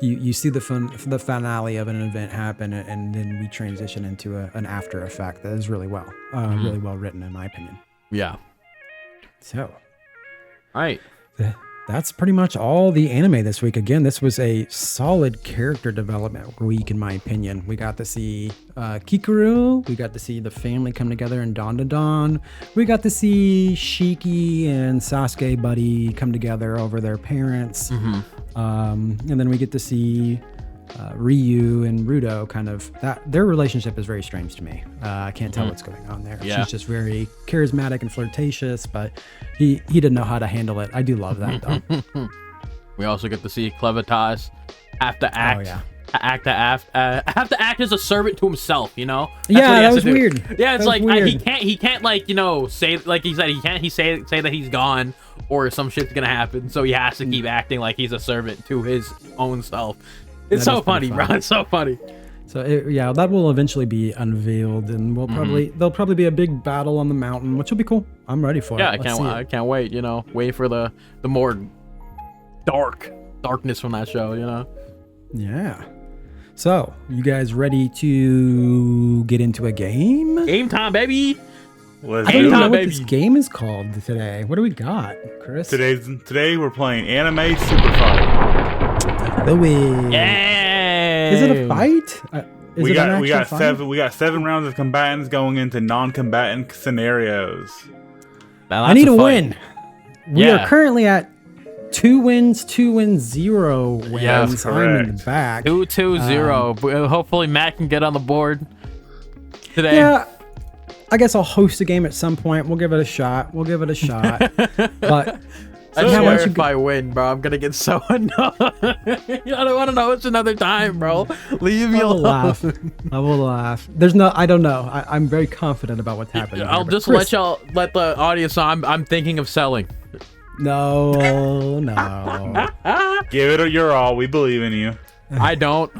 [SPEAKER 3] You see the finale of an event happen, and then we transition into an after effect that is really well written, in my opinion.
[SPEAKER 1] Yeah.
[SPEAKER 3] So,
[SPEAKER 1] all right.
[SPEAKER 3] That's pretty much all the anime this week. Again, this was a solid character development week, in my opinion. We got to see Kikaru. We got to see the family come together in Dandadan. We got to see Shiki and Sasuke Buddy come together over their parents.
[SPEAKER 1] Mm-hmm.
[SPEAKER 3] And then we get to see Riyo and Rudo kind of their relationship is very strange to me. I can't tell what's going on there.
[SPEAKER 1] Yeah.
[SPEAKER 3] She's just very charismatic and flirtatious, but he didn't know how to handle it. I do love that though.
[SPEAKER 1] We also get to see Clevatess have to act.
[SPEAKER 3] Oh, yeah.
[SPEAKER 1] Have to act as a servant to himself, you know.
[SPEAKER 3] That's that was weird.
[SPEAKER 1] Yeah, it's like he can't like, you know, say, like he said, he say that he's gone or some shit's gonna happen, so he has to keep acting like he's a servant to his own self. It's so funny, bro. It's so funny.
[SPEAKER 3] So that will eventually be unveiled, and there'll probably be a big battle on the mountain, which will be cool. I'm ready for it.
[SPEAKER 1] Yeah, I can't wait. You know, wait for the more darkness from that show. You know.
[SPEAKER 3] Yeah. So, you guys ready to get into a game?
[SPEAKER 1] Game time, baby.
[SPEAKER 3] I don't even know what this game is called today. What do we got, Chris?
[SPEAKER 2] Today we're playing Anime Super Fight.
[SPEAKER 1] Yeah.
[SPEAKER 3] Is it a fight?
[SPEAKER 2] We got 7 rounds of combatants going into non-combatant scenarios.
[SPEAKER 3] I need a win. We are currently at 2 wins, 0 wins.
[SPEAKER 2] Yes,
[SPEAKER 3] I'm in the back.
[SPEAKER 1] 2-0. Hopefully Matt can get on the board today.
[SPEAKER 3] Yeah, I guess I'll host a game at some point. We'll give it a shot. But
[SPEAKER 1] I swear if I win, bro, I'm gonna get so annoyed. I don't want to know it's another time, bro. Leave me alone.
[SPEAKER 3] I will laugh. I don't know. I'm very confident about what's happening.
[SPEAKER 1] I'll just let the audience know I'm thinking of selling.
[SPEAKER 3] No.
[SPEAKER 2] Give it your all. We believe in you.
[SPEAKER 1] I don't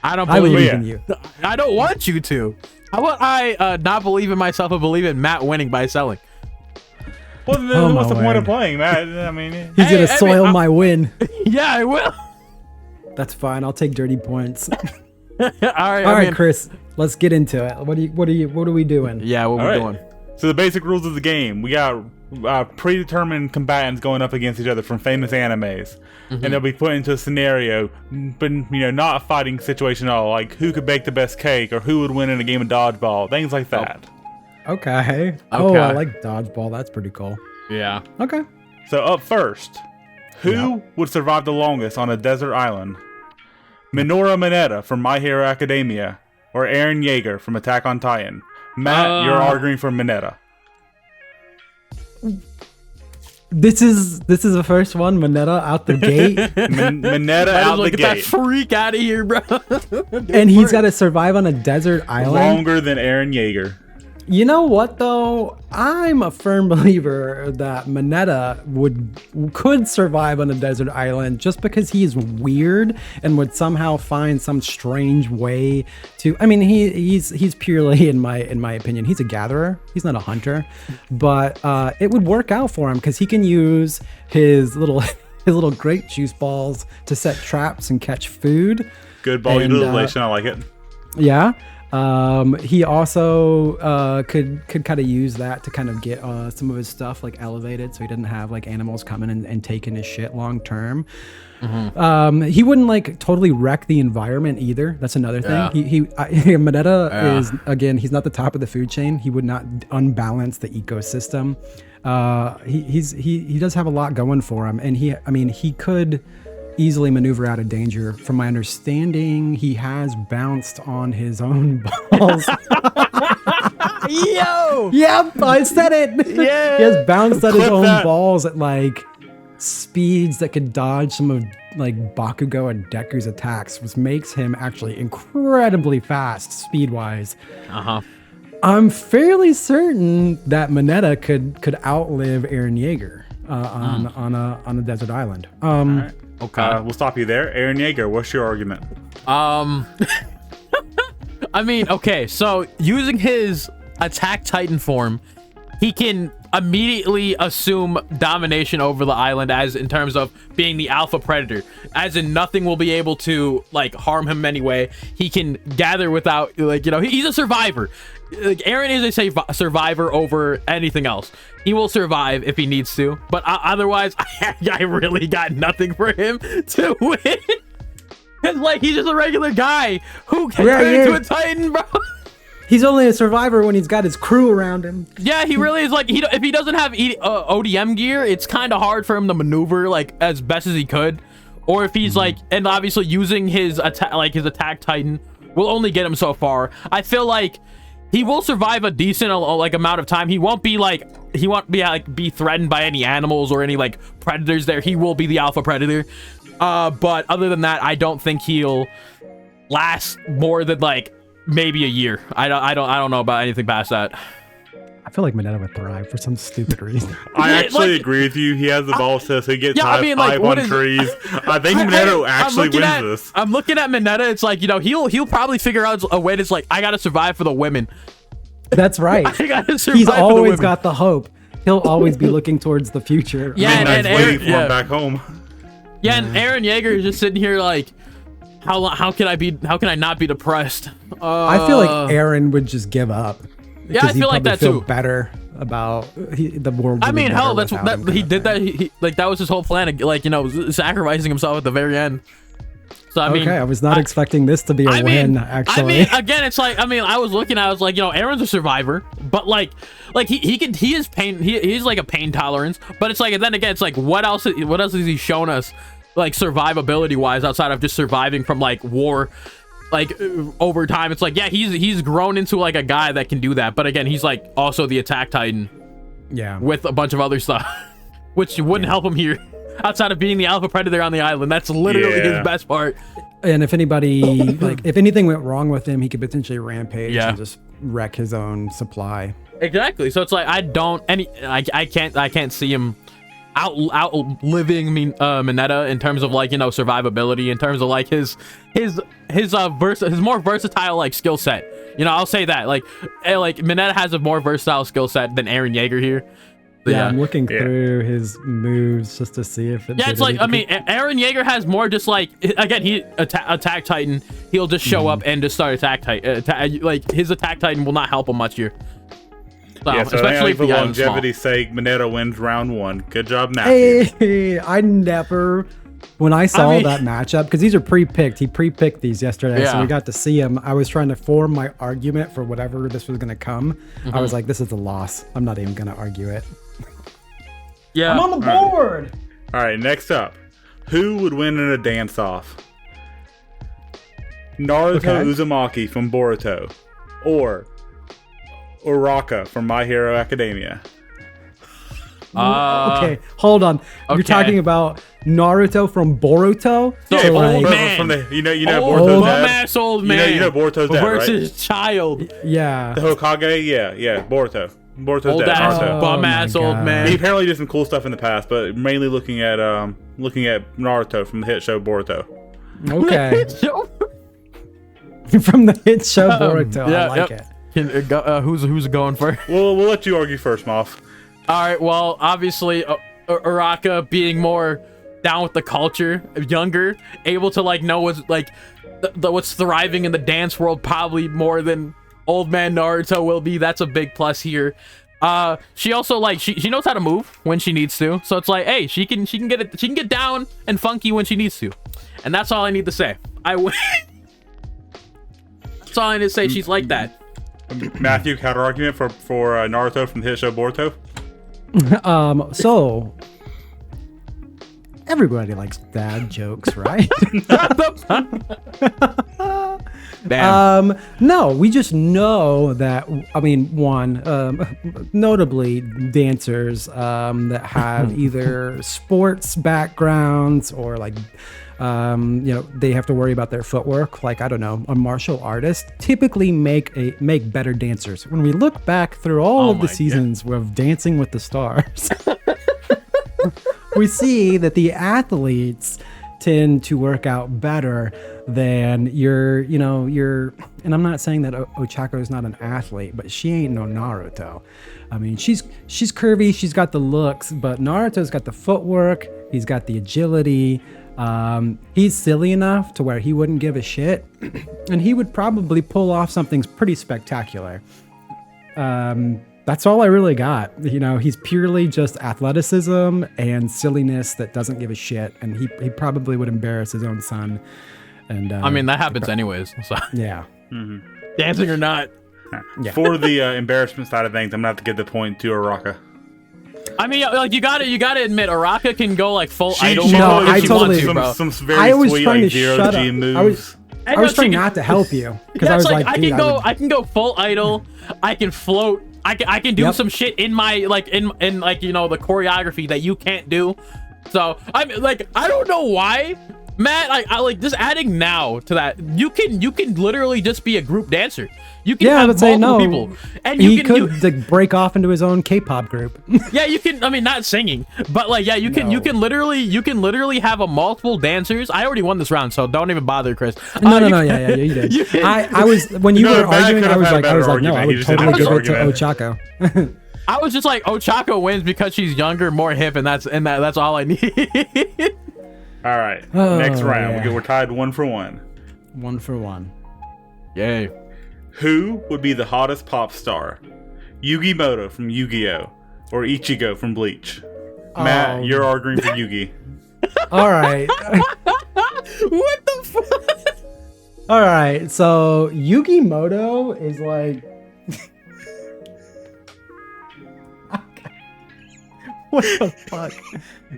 [SPEAKER 3] I
[SPEAKER 1] believe
[SPEAKER 3] in you.
[SPEAKER 1] I don't want you to. How about I not believe in myself and believe in Matt winning by selling?
[SPEAKER 2] Well, what's the point of playing, Matt? I mean,
[SPEAKER 3] he's gonna soil my win.
[SPEAKER 1] Yeah, I will.
[SPEAKER 3] That's fine. I'll take dirty points.
[SPEAKER 1] All
[SPEAKER 3] right, Chris. Let's get into it. What are we doing?
[SPEAKER 1] Yeah, what we doing?
[SPEAKER 2] So the basic rules of the game: we got predetermined combatants going up against each other from famous animes, and they'll be put into a scenario, but not a fighting situation at all. Like who could bake the best cake, or who would win in a game of dodgeball, things like that.
[SPEAKER 3] Okay. Oh, I like dodgeball. That's pretty cool.
[SPEAKER 1] Yeah.
[SPEAKER 3] Okay.
[SPEAKER 2] So up first, who would survive the longest on a desert island? Minoru Mineta from My Hero Academia, or Eren Yeager from Attack on Titan? Matt, you're arguing for Mineta.
[SPEAKER 3] This is the first one. Mineta out the gate.
[SPEAKER 2] Mineta out the gate.
[SPEAKER 1] Get that freak out of here, bro.
[SPEAKER 3] And he's got to survive on a desert island.
[SPEAKER 2] Longer than Eren Yeager.
[SPEAKER 3] You know what though? I'm a firm believer that Mineta could survive on a desert island just because he's weird and would somehow find some strange way to. I mean, he's purely in my opinion, he's a gatherer. He's not a hunter, but it would work out for him because he can use his little grape juice balls to set traps and catch food.
[SPEAKER 2] Good ball utilization. I like it.
[SPEAKER 3] Yeah. He also could kind of use that to kind of get some of his stuff like elevated, so he didn't have like animals coming and taking his shit long term. He wouldn't like totally wreck the environment either. That's another thing. Mineta is, again, he's not the top of the food chain. He would not unbalance the ecosystem. He does have a lot going for him, and he could easily maneuver out of danger. From my understanding, he has bounced on his own balls.
[SPEAKER 1] Yo!
[SPEAKER 3] Yep, I said it.
[SPEAKER 1] Yeah.
[SPEAKER 3] He has bounced on his own balls at like speeds that could dodge some of like Bakugo and Deku's attacks, which makes him actually incredibly fast speed-wise. I'm fairly certain that Mineta could outlive Eren Yeager on a desert island.
[SPEAKER 2] Okay, we'll stop you there. Eren Yeager, what's your argument?
[SPEAKER 1] I mean, okay, so using his Attack Titan form, he can immediately assume domination over the island, as in terms of being the alpha predator, as in nothing will be able to like harm him anyway. He can gather without he's a survivor. Like Eren is a survivor over anything else. He will survive if he needs to, but otherwise I really got nothing for him to win. It's like he's just a regular guy who can turn into a Titan, bro.
[SPEAKER 3] He's only a survivor when he's got his crew around him.
[SPEAKER 1] Yeah, he really is. Like, if he doesn't have ODM gear, it's kind of hard for him to maneuver like as best as he could. Or if he's like, and obviously using his attack Titan will only get him so far. I feel like he will survive a decent amount of time. He won't be threatened by any animals or any like predators there. He will be the alpha predator. But other than that, I don't think he'll last more than like maybe a year. I don't know about anything past that.
[SPEAKER 3] I feel like Mineta would thrive for some stupid reason.
[SPEAKER 2] I actually agree with you. He has the balls to, so he gets high on trees. I think Mineta actually wins this.
[SPEAKER 1] I'm looking at Mineta. It's like, he'll probably figure out a way. It's like, I gotta survive for the women.
[SPEAKER 3] That's right. He's always got the hope. He'll always be looking towards the future.
[SPEAKER 1] Yeah, and
[SPEAKER 2] waiting for him back home.
[SPEAKER 1] Yeah, and Eren Yeager is just sitting here like, how can I not be depressed?
[SPEAKER 3] I feel like Eren would just give up.
[SPEAKER 1] Yeah, I feel like that too.
[SPEAKER 3] Better about the world.
[SPEAKER 1] I mean, hell, that's what he did. That he that was his whole plan. Like, sacrificing himself at the very end. So I mean,
[SPEAKER 3] I was not expecting this to be a win. Actually,
[SPEAKER 1] I mean, again, it's like I was looking, I was like, Aaron's a survivor, but like he is pain. He's like a pain tolerance, but it's like, and then again, it's like, what else has he shown us, like survivability wise, outside of just surviving from like war, like over time? It's like, yeah, he's grown into like a guy that can do that, but again, he's like also the attack titan, with a bunch of other stuff, which wouldn't help him here. Outside of being the alpha predator on the island, that's literally his best part.
[SPEAKER 3] And if anybody, like, if anything went wrong with him, he could potentially rampage and just wreck his own supply.
[SPEAKER 1] Exactly. So it's like, I can't see him outliving Mineta in terms of like, survivability, in terms of like his more versatile like skill set. I'll say that like Mineta has a more versatile skill set than Eren Yeager here.
[SPEAKER 3] Yeah, I'm looking through his moves just to see if it.
[SPEAKER 1] Yeah, it's like, I mean, Eren Yeager has more just like, again, he attack titan. He'll just show up and just start attack titan. Like his attack titan will not help him much here. So,
[SPEAKER 2] especially for longevity's sake, Mineta wins round 1. Good job, Matthew.
[SPEAKER 3] Hey, I never. When I saw that matchup, because these are pre-picked, he pre-picked these yesterday, so we got to see him. I was trying to form my argument for whatever this was going to come. I was like, this is a loss. I'm not even going to argue it.
[SPEAKER 1] Yeah,
[SPEAKER 3] I'm on the board.
[SPEAKER 2] All right, next up, who would win in a dance-off? Naruto Uzumaki from Boruto, or Uraka from My Hero Academia?
[SPEAKER 3] Okay, hold on. Okay. You're talking about Naruto from Boruto?
[SPEAKER 1] So old man.
[SPEAKER 2] From the, Boruto's dad.
[SPEAKER 1] Old man.
[SPEAKER 2] You know Boruto's dad, right?
[SPEAKER 1] Versus child.
[SPEAKER 3] Yeah.
[SPEAKER 2] The Hokage? Yeah. Boruto's dad.
[SPEAKER 1] Bum-ass old man.
[SPEAKER 2] He apparently did some cool stuff in the past, but mainly looking at Naruto from the hit show Boruto.
[SPEAKER 3] Okay. From the hit show Boruto. I like it.
[SPEAKER 1] Who's going first?
[SPEAKER 2] We'll let you argue first, Moff.
[SPEAKER 1] All right, well, obviously, Uraka being more down with the culture, younger, able to like know what's like what's thriving in the dance world probably more than old man Naruto will be. That's a big plus here. She also like she knows how to move when she needs to, so it's like, hey, she can get down and funky when she needs to, and that's all I need to say. That's all I need to say. She's like that.
[SPEAKER 2] Matthew, counter argument for Naruto from the hit show Boruto.
[SPEAKER 3] So everybody likes dad jokes, right? No, we just know that, I mean, notably dancers that have either sports backgrounds or like they have to worry about their footwork. Like, I don't know, a martial artist typically make better dancers. When we look back through all of the seasons of Dancing with the Stars, we see that the athletes tend to work out better than and I'm not saying that Ochako is not an athlete, but she ain't no Naruto. I mean, she's curvy, she's got the looks, but Naruto's got the footwork, he's got the agility. He's silly enough to where he wouldn't give a shit, and he would probably pull off something pretty spectacular. That's all I really got. He's purely just athleticism and silliness that doesn't give a shit, and he probably would embarrass his own son. And
[SPEAKER 1] I mean, that happens anyways. So.
[SPEAKER 3] Yeah.
[SPEAKER 2] Mm-hmm.
[SPEAKER 1] Dancing or not.
[SPEAKER 3] Yeah.
[SPEAKER 2] For the embarrassment side of things, I'm gonna have to give the point to Uraka.
[SPEAKER 1] I mean, like you gotta admit, Uraka can go like full idol.
[SPEAKER 3] I totally.
[SPEAKER 2] Some very sweet like zero G moves.
[SPEAKER 3] I was trying not to help you because I was like,
[SPEAKER 1] I can go full idol. I can float. I can do some shit in my in the choreography that you can't do. So I'm like, I don't know why, Matt. I like just adding now to that. You can literally just be a group dancer. You can have multiple people, and
[SPEAKER 3] he could break off into his own K-pop group.
[SPEAKER 1] Yeah, you can. I mean, not singing, but like, yeah, you can literally have a multiple dancers. I already won this round, so don't even bother, Chris.
[SPEAKER 3] No, yeah, you did. I was when you were arguing, I was like, no, I would totally give it to Ochako.
[SPEAKER 1] I was just like, Ochako wins because she's younger, more hip, and that's all I need.
[SPEAKER 2] All right, next round. We're tied 1-1.
[SPEAKER 3] 1-1.
[SPEAKER 1] Yay.
[SPEAKER 2] Who would be the hottest pop star? Yugi Moto from Yu-Gi-Oh! Or Ichigo from Bleach? Matt, you're arguing for Yugi.
[SPEAKER 3] All right.
[SPEAKER 1] What the
[SPEAKER 3] All right, so Yugimoto is like. What the fuck?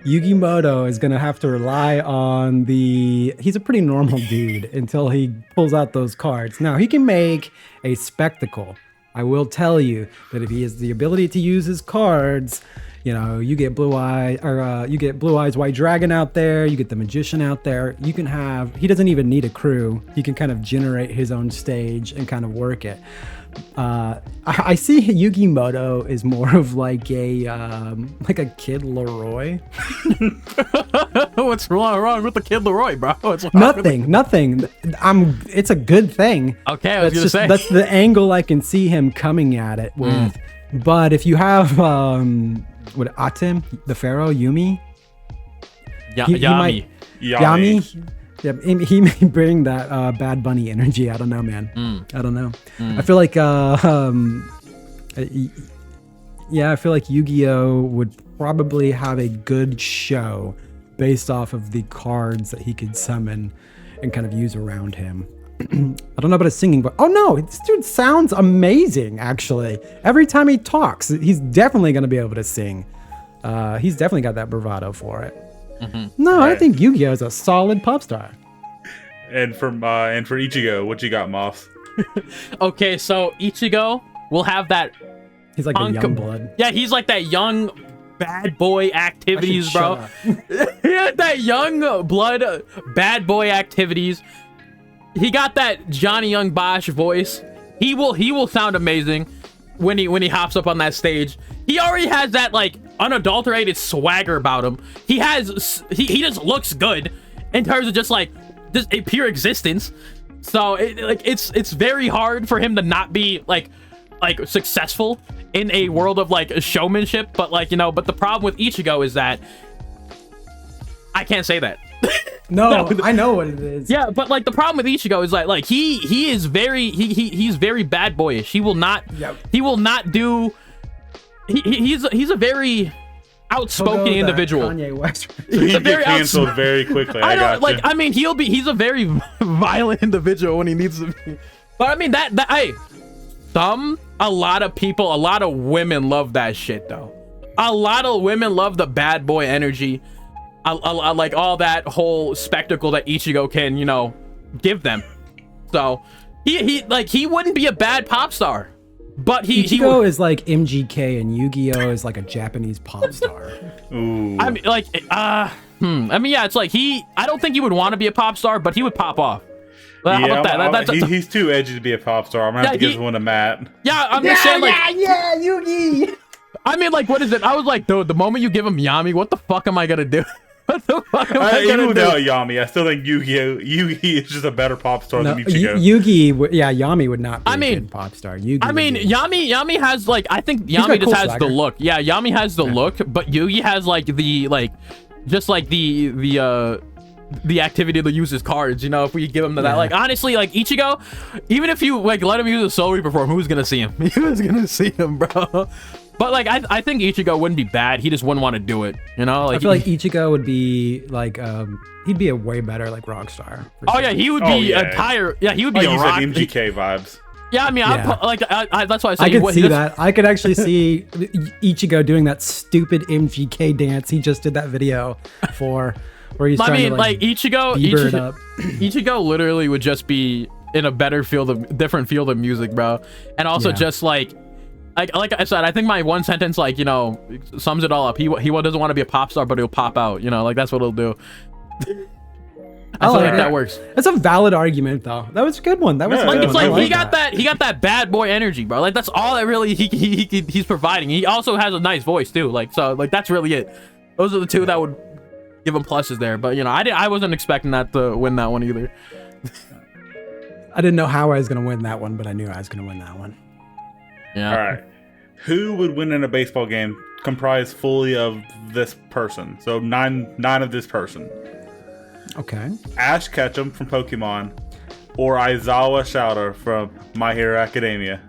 [SPEAKER 3] Yugimoto is gonna have to rely on he's a pretty normal dude until he pulls out those cards. Now he can make a spectacle. I will tell you that if he has the ability to use his cards, you know, you get Blue Eyes White Dragon out there, you get the Magician out there. You can he doesn't even need a crew. He can kind of generate his own stage and kind of work it. I see Yugimoto is more of like a Kid Leroy.
[SPEAKER 1] What's wrong with the Kid Leroy, bro?
[SPEAKER 3] Nothing. It's a good thing.
[SPEAKER 1] Okay, I was gonna say
[SPEAKER 3] that's the angle I can see him coming at it with. But if you have Atem, the Pharaoh, Yumi,
[SPEAKER 1] Yami.
[SPEAKER 3] Yeah, he may bring that Bad Bunny energy. I don't know, man. I don't know. I feel like, I feel like Yu-Gi-Oh would probably have a good show based off of the cards that he could summon and kind of use around him. I don't know about his singing, but oh no, this dude sounds amazing. Actually, every time he talks, he's definitely going to be able to sing. He's definitely got that bravado for it. No, right. I think Yu-Gi-Oh is a solid pop star.
[SPEAKER 2] And for Ichigo, what you got, Moss?
[SPEAKER 1] Okay, so Ichigo will have that.
[SPEAKER 3] He's like a young blood.
[SPEAKER 1] Yeah, he's like that young bad boy activities, bro. Yeah, that young blood bad boy activities. He got that Johnny Young Bosch voice. He will sound amazing when he hops up on that stage. He already has that like unadulterated swagger about him. He just looks good in terms of just a pure existence. So it's very hard for him to not be like successful in a world of like showmanship. But but the problem with Ichigo is that I can't say that.
[SPEAKER 3] No, I know what it is.
[SPEAKER 1] Yeah, but like the problem with Ichigo is like he's very bad boyish. He will not do. He's a very outspoken individual.
[SPEAKER 3] Kanye West.
[SPEAKER 2] He's a very canceled very quickly.
[SPEAKER 1] I mean, he's a very violent individual when he needs to be. But I mean a lot of women love that shit though. A lot of women love the bad boy energy. I like all that whole spectacle that Ichigo can, give them. So he wouldn't be a bad pop star. But
[SPEAKER 3] Ichigo is like MGK and Yu-Gi-Oh is like a Japanese pop star.
[SPEAKER 2] Ooh.
[SPEAKER 1] I mean, yeah, it's like I don't think he would want to be a pop star, but he would pop off. How about that?
[SPEAKER 2] He's too edgy to be a pop star. I'm gonna have to give one to Matt.
[SPEAKER 1] Yeah, I'm just saying,
[SPEAKER 3] Yugi.
[SPEAKER 1] I mean, like, what is it? I was like, dude, the moment you give him Yami, what the fuck am I gonna do? What the fuck am I gonna do?
[SPEAKER 2] Even without Yami, I still think Yugi is just a better pop star than Ichigo.
[SPEAKER 3] Yami would not be a good pop star.
[SPEAKER 1] Yami has like, I think Yami just has the look. Yeah, Yami has the look, but Yugi has like the activity to use his cards. If we give him that, like honestly, like Ichigo, even if you like let him use a Soul Reaper form, who's gonna see him? Who's gonna see him, bro? But like I think Ichigo wouldn't be bad. He just wouldn't want to do it. Like,
[SPEAKER 3] I feel like Ichigo would be like he'd be a way better like rock star.
[SPEAKER 1] Yeah, he would be a higher. Yeah, he would be a rock.
[SPEAKER 2] Like MGK vibes.
[SPEAKER 1] Yeah, I mean, that's why I say
[SPEAKER 3] I could see that. I could actually see Ichigo doing that stupid MGK dance. He just did that video for where he's trying to
[SPEAKER 1] Ichigo literally would just be in a different field of music, bro. And also just like I said, I think my one sentence sums it all up. He doesn't want to be a pop star, but he'll pop out. Like that's what he'll do. I feel like that works.
[SPEAKER 3] That's a valid argument, though. That was a good one. That was
[SPEAKER 1] it's like he got that bad boy energy, bro. Like that's all that really he's providing. He also has a nice voice too. That's really it. Those are the two that would give him pluses there. But I wasn't expecting that to win that one either.
[SPEAKER 3] I didn't know how I was gonna win that one, but I knew I was gonna win that one.
[SPEAKER 2] Yeah. All right. Who would win in a baseball game comprised fully of this person? So nine of this person.
[SPEAKER 3] Okay.
[SPEAKER 2] Ash Ketchum from Pokemon or Aizawa Shouter from My Hero Academia.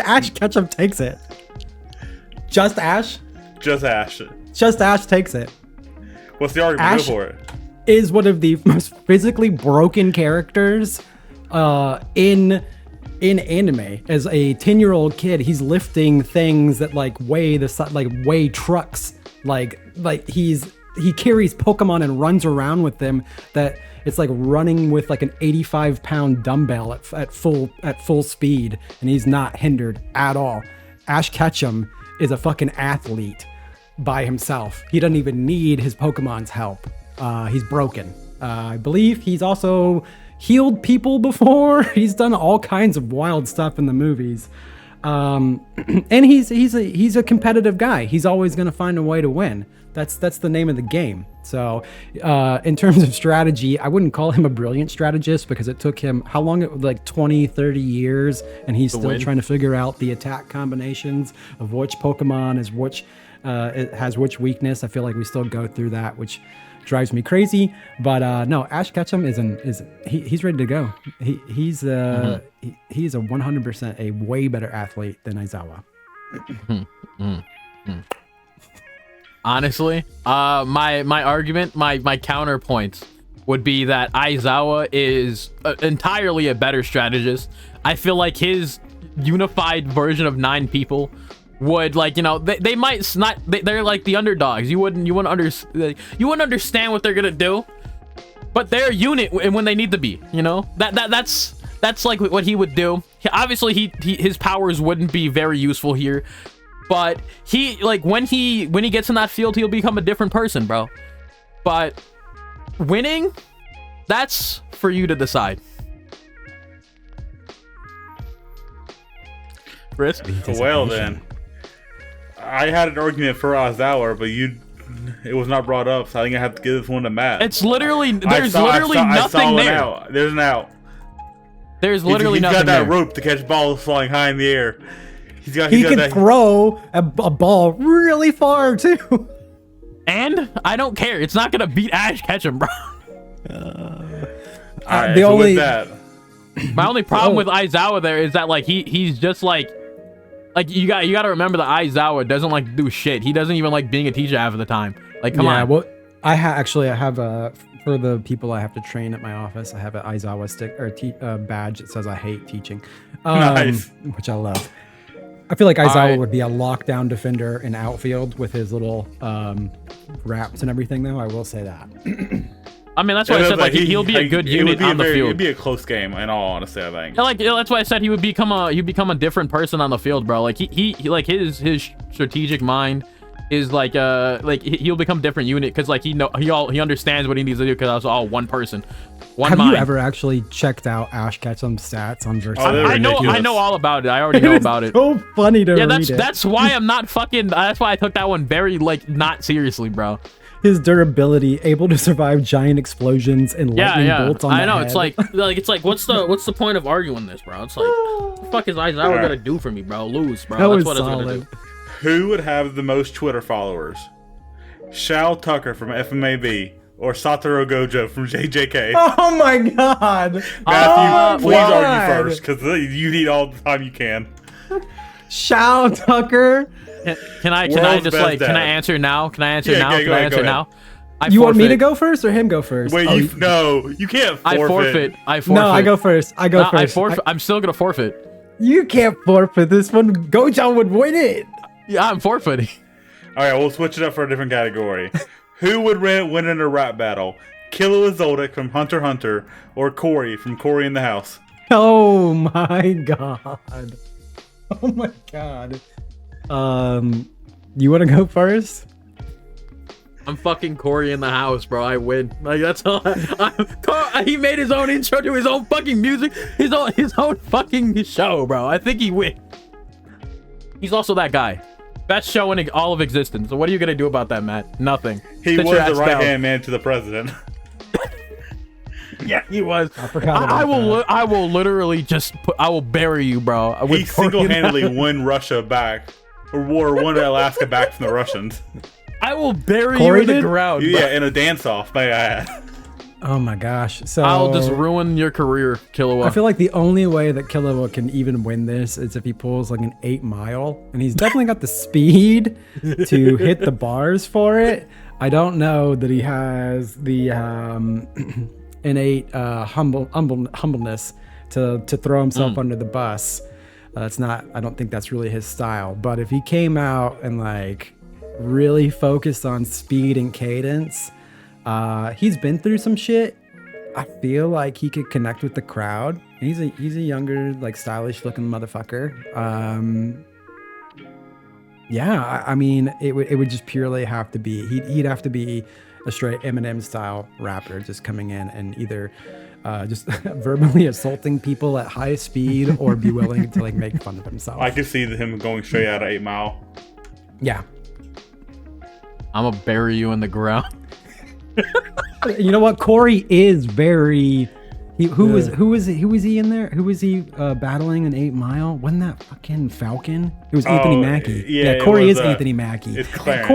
[SPEAKER 3] Ash Ketchum takes it. Just Ash?
[SPEAKER 2] Just Ash.
[SPEAKER 3] Just Ash takes it.
[SPEAKER 2] What's the argument? Go for it.
[SPEAKER 3] Is one of the most physically broken characters in anime as a 10-year-old kid, he's lifting things that like weigh trucks. Like he carries Pokemon and runs around with them. That it's like running with like an 85-pound dumbbell at full speed, and he's not hindered at all. Ash Ketchum is a fucking athlete by himself. He doesn't even need his Pokemon's help. He's broken. I believe he's also healed people before. He's done all kinds of wild stuff in the movies. And he's a competitive guy. He's always going to find a way to win. That's the name of the game. So in terms of strategy, I wouldn't call him a brilliant strategist because it took him how long? Like 20, 30 years, and he's still trying to figure out the attack combinations of which Pokemon is which it has which weakness. I feel like we still go through that, which drives me crazy. But no, Ash Ketchum he's ready to go. He's a 100% a way better athlete than Aizawa.
[SPEAKER 1] Honestly, my argument, my counterpoint would be that Aizawa is entirely a better strategist. I feel like his unified version of 9 people would, like, you know, they might not, they're like the underdogs. You wouldn't understand what they're gonna do, but they're a unit when they need to be. You know, that's like what he would do. Obviously, his powers wouldn't be very useful here. But he, like, when he gets in that field, he'll become a different person, bro. But winning, that's for you to decide. Chris?
[SPEAKER 2] Well then, I had an argument for Aizawa, but it was not brought up, so I think I have to give this one to Matt.
[SPEAKER 1] It's literally, there's literally nothing there.
[SPEAKER 2] There's an out.
[SPEAKER 1] There's literally nothing there.
[SPEAKER 2] He's got that rope to catch balls flying high in the air. He can
[SPEAKER 3] throw a ball really far too.
[SPEAKER 1] And I don't care. It's not gonna beat Ash Ketchum, bro.
[SPEAKER 2] My
[SPEAKER 1] only problem with Aizawa there is that, like, he's just like you got to remember that Aizawa doesn't like to do shit. He doesn't even like being a teacher half of the time. Like, come on.
[SPEAKER 3] Well, I have for the people I have to train at my office, I have an Aizawa stick or badge that says I hate teaching,
[SPEAKER 2] nice.
[SPEAKER 3] Which I love. I feel like Aizawa would be a lockdown defender in outfield with his little wraps and everything, though. I will say that.
[SPEAKER 1] I mean, that's why I said, like, he'll be a good unit on the field.
[SPEAKER 2] It'd be a close game, in all honesty, I think.
[SPEAKER 1] Yeah, like, that's why I said he'd become a different person on the field, bro. Like, he like his strategic mind is like he'll become a different unit because, like, he understands what he needs to do because that's all one person.
[SPEAKER 3] Have you ever actually checked out Ash Ketchum's stats on Versus?
[SPEAKER 1] I know all about it. I already know about it.
[SPEAKER 3] So funny to read it.
[SPEAKER 1] That's why I'm not fucking. That's why I took that one very, like, not seriously, bro.
[SPEAKER 3] His durability, able to survive giant explosions and lightning bolts on the head.
[SPEAKER 1] I know. It's like what's the point of arguing this, bro? It's like, what the fuck is Aizawa gonna do for me, bro? Lose, bro. That's what it's gonna do.
[SPEAKER 2] Who would have the most Twitter followers? Shao Tucker from FMAB or Satoru Gojo from JJK?
[SPEAKER 3] Oh my god!
[SPEAKER 2] Matthew, please argue first, because you need all the time you can.
[SPEAKER 3] Shao Tucker.
[SPEAKER 1] Can I answer now? Can I answer now?
[SPEAKER 3] You want me to go first or him go first?
[SPEAKER 2] Wait, you can't forfeit.
[SPEAKER 1] I forfeit.
[SPEAKER 3] No, I go first. I forfeit.
[SPEAKER 1] I'm still gonna forfeit.
[SPEAKER 3] You can't forfeit this one. Gojo would win it.
[SPEAKER 1] Yeah, I'm forfeiting.
[SPEAKER 2] All right, we'll switch it up for a different category. Who would win in a rap battle? Killer Zoldyck from Hunter x Hunter or Corey from Corey in the House?
[SPEAKER 3] Oh my god. Oh my god. You want to go first?
[SPEAKER 1] I'm fucking Corey in the House, bro. I win. Like, that's all. He made his own intro to his own fucking music, his own fucking show, bro. I think he wins. He's also that guy. Best show in all of existence. So what are you gonna do about that, Matt? Nothing.
[SPEAKER 2] He was the right-hand man to the president.
[SPEAKER 1] Yeah, he was.
[SPEAKER 3] I
[SPEAKER 1] will literally I will bury you, bro.
[SPEAKER 2] He single-handedly won Russia back, or won Alaska back from the Russians.
[SPEAKER 1] I will bury you in the ground.
[SPEAKER 2] Yeah, in a dance-off, may I add.
[SPEAKER 3] Oh my gosh. So
[SPEAKER 1] I'll just ruin your career, Killua.
[SPEAKER 3] I feel like the only way that Killua can even win this is if he pulls like an 8 Mile, and he's definitely got the speed to hit the bars for it. I don't know that he has the innate humbleness to throw himself under the bus. That's not. I don't think that's really his style. But if he came out and like really focused on speed and cadence, he's been through some shit. I feel like he could connect with the crowd. He's a younger, like stylish looking motherfucker. Yeah, I mean, it would just purely have to be he'd have to be a straight Eminem style rapper just coming in and either just verbally assaulting people at high speed or be willing to like make fun of himself.
[SPEAKER 2] I could see him going straight out of 8 Mile.
[SPEAKER 3] Yeah.
[SPEAKER 1] I'm gonna bury you in the ground.
[SPEAKER 3] You know what? Corey is very. Who was he in there? Who was he battling in 8 Mile? Wasn't that fucking Falcon? It was Anthony Mackie.
[SPEAKER 2] Yeah,
[SPEAKER 3] Corey is Anthony Mackie.
[SPEAKER 2] It's Clarence.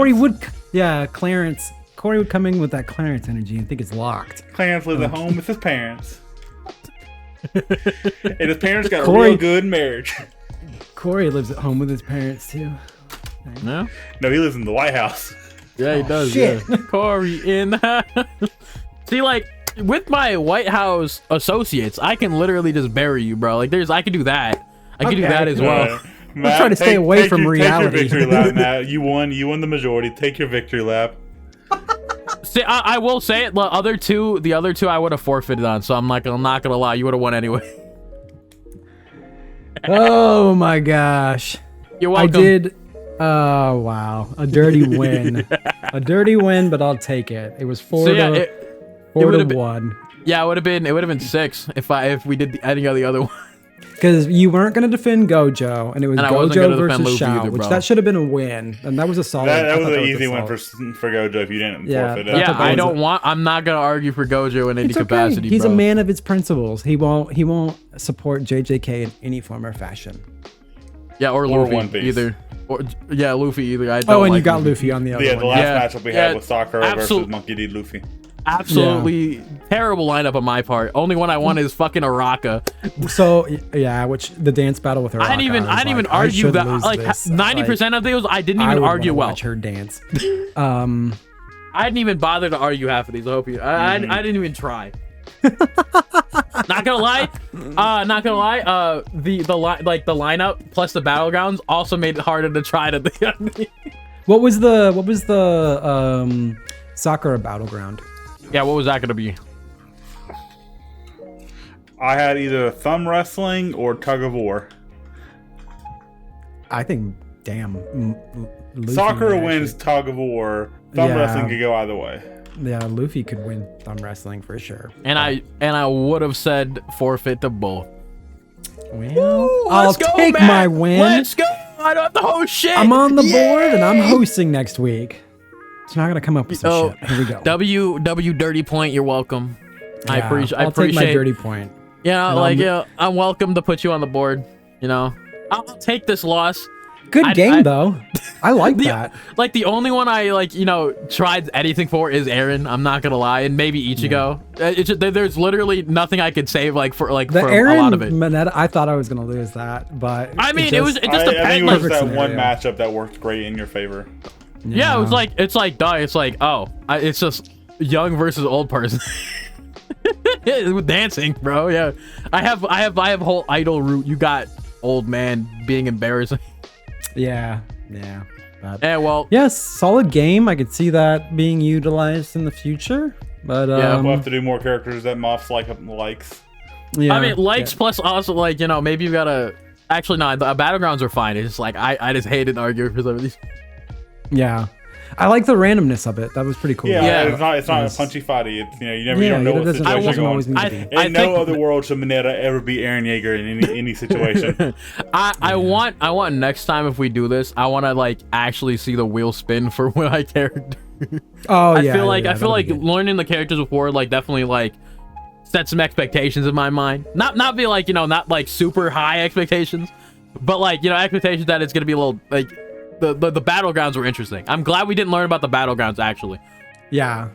[SPEAKER 3] Clarence. Corey would come in with that Clarence energy and think it's locked.
[SPEAKER 2] Clarence lives at home with his parents. And his parents got a real good marriage.
[SPEAKER 3] Corey lives at home with his parents too.
[SPEAKER 1] No?
[SPEAKER 2] No, he lives in the White House.
[SPEAKER 1] Yeah, he does.
[SPEAKER 3] Shit.
[SPEAKER 1] Yeah. Corey in the See, like, with my White House associates, I can literally just bury you, bro. Like, I can do that. I can do that as well.
[SPEAKER 3] Let's try to stay away from reality.
[SPEAKER 2] Take your victory lap, Matt. You won the majority. Take your victory lap.
[SPEAKER 1] See, I will say it. The other two I would have forfeited on. So I'm not gonna lie. You would have won anyway.
[SPEAKER 3] Oh my gosh.
[SPEAKER 1] You're welcome.
[SPEAKER 3] I did. Oh wow, a dirty win. A dirty win, but I'll take it. It was 4 to 1.
[SPEAKER 1] Yeah, it would have been 6 if we did any of the other one.
[SPEAKER 3] Because you weren't going to defend Gojo, and it was Gojo versus Shao,
[SPEAKER 1] either,
[SPEAKER 3] which that should have been a win, and that was a solid.
[SPEAKER 2] That was an easy win for Gojo if you didn't forfeit it.
[SPEAKER 1] Yeah, I'm not going to argue for Gojo in any capacity.
[SPEAKER 3] He's a man of his principles. He won't support JJK in any form or fashion.
[SPEAKER 1] Yeah, or Luffy
[SPEAKER 2] One Piece.
[SPEAKER 1] either. Luffy either.
[SPEAKER 3] You got Luffy on the other one.
[SPEAKER 2] The last matchup we had was Sakura versus Monkey D. Luffy.
[SPEAKER 1] Absolutely terrible lineup on my part. Only one I want is fucking Araka.
[SPEAKER 3] So yeah, which the dance battle with Araka.
[SPEAKER 1] I didn't even argue that. Like 90% of those, I didn't even argue well.
[SPEAKER 3] Watch her dance.
[SPEAKER 1] I didn't even bother to argue half of these. I hope you. I didn't even try. Not gonna lie. The lineup plus the battlegrounds also made it harder to try to.
[SPEAKER 3] What was the Sakura battleground?
[SPEAKER 1] Yeah, what was that gonna be?
[SPEAKER 2] I had either thumb wrestling or tug of war.
[SPEAKER 3] I think,
[SPEAKER 2] Sakura wins tug of war. Thumb wrestling could go either way.
[SPEAKER 3] Yeah, Luffy could win thumb wrestling for sure.
[SPEAKER 1] And I would have said forfeit to both.
[SPEAKER 3] Well, I'll take my win.
[SPEAKER 1] Let's go! I don't have to host shit.
[SPEAKER 3] I'm on the board and I'm hosting next week. So now I gotta come up with some shit. Here we go.
[SPEAKER 1] W dirty point. You're welcome.
[SPEAKER 3] Yeah,
[SPEAKER 1] I appreciate.
[SPEAKER 3] I'll take my dirty point.
[SPEAKER 1] Yeah, I'm welcome to put you on the board. You know, I'll take this loss.
[SPEAKER 3] Good game though. I like that.
[SPEAKER 1] Like the only one I tried anything for is Aaron. I'm not gonna lie, and maybe Ichigo. It's just, there's literally nothing I could save for a lot of it.
[SPEAKER 3] Mineta, I thought I was gonna lose that, but
[SPEAKER 1] I mean, it just depends.
[SPEAKER 2] I think it was that one matchup that worked great in your favor.
[SPEAKER 1] Yeah, it was like it's just young versus old person. With dancing, bro. Yeah, I have whole idol route. You got old man being embarrassing.
[SPEAKER 3] Yeah.
[SPEAKER 1] Well,
[SPEAKER 3] yes, solid game. I could see that being utilized in the future. But
[SPEAKER 2] we'll have to do more characters that Moff's likes.
[SPEAKER 3] Yeah,
[SPEAKER 1] I mean, plus also maybe you gotta. Actually, no, the battlegrounds are fine. It's just like I just hated arguing for some of these.
[SPEAKER 3] Yeah. I like the randomness of it. That was pretty cool.
[SPEAKER 2] Yeah. It's not a punchy fighty. It's you don't know what situation going. In no other world should Mineta ever be Eren Yeager in any situation.
[SPEAKER 1] I want next time if we do this, I want to actually see the wheel spin for my character. I feel like learning the characters before definitely set some expectations in my mind. Not be not super high expectations, but expectations that it's gonna be a little the battlegrounds were interesting. I'm glad we didn't learn about the battlegrounds actually.
[SPEAKER 3] Yeah.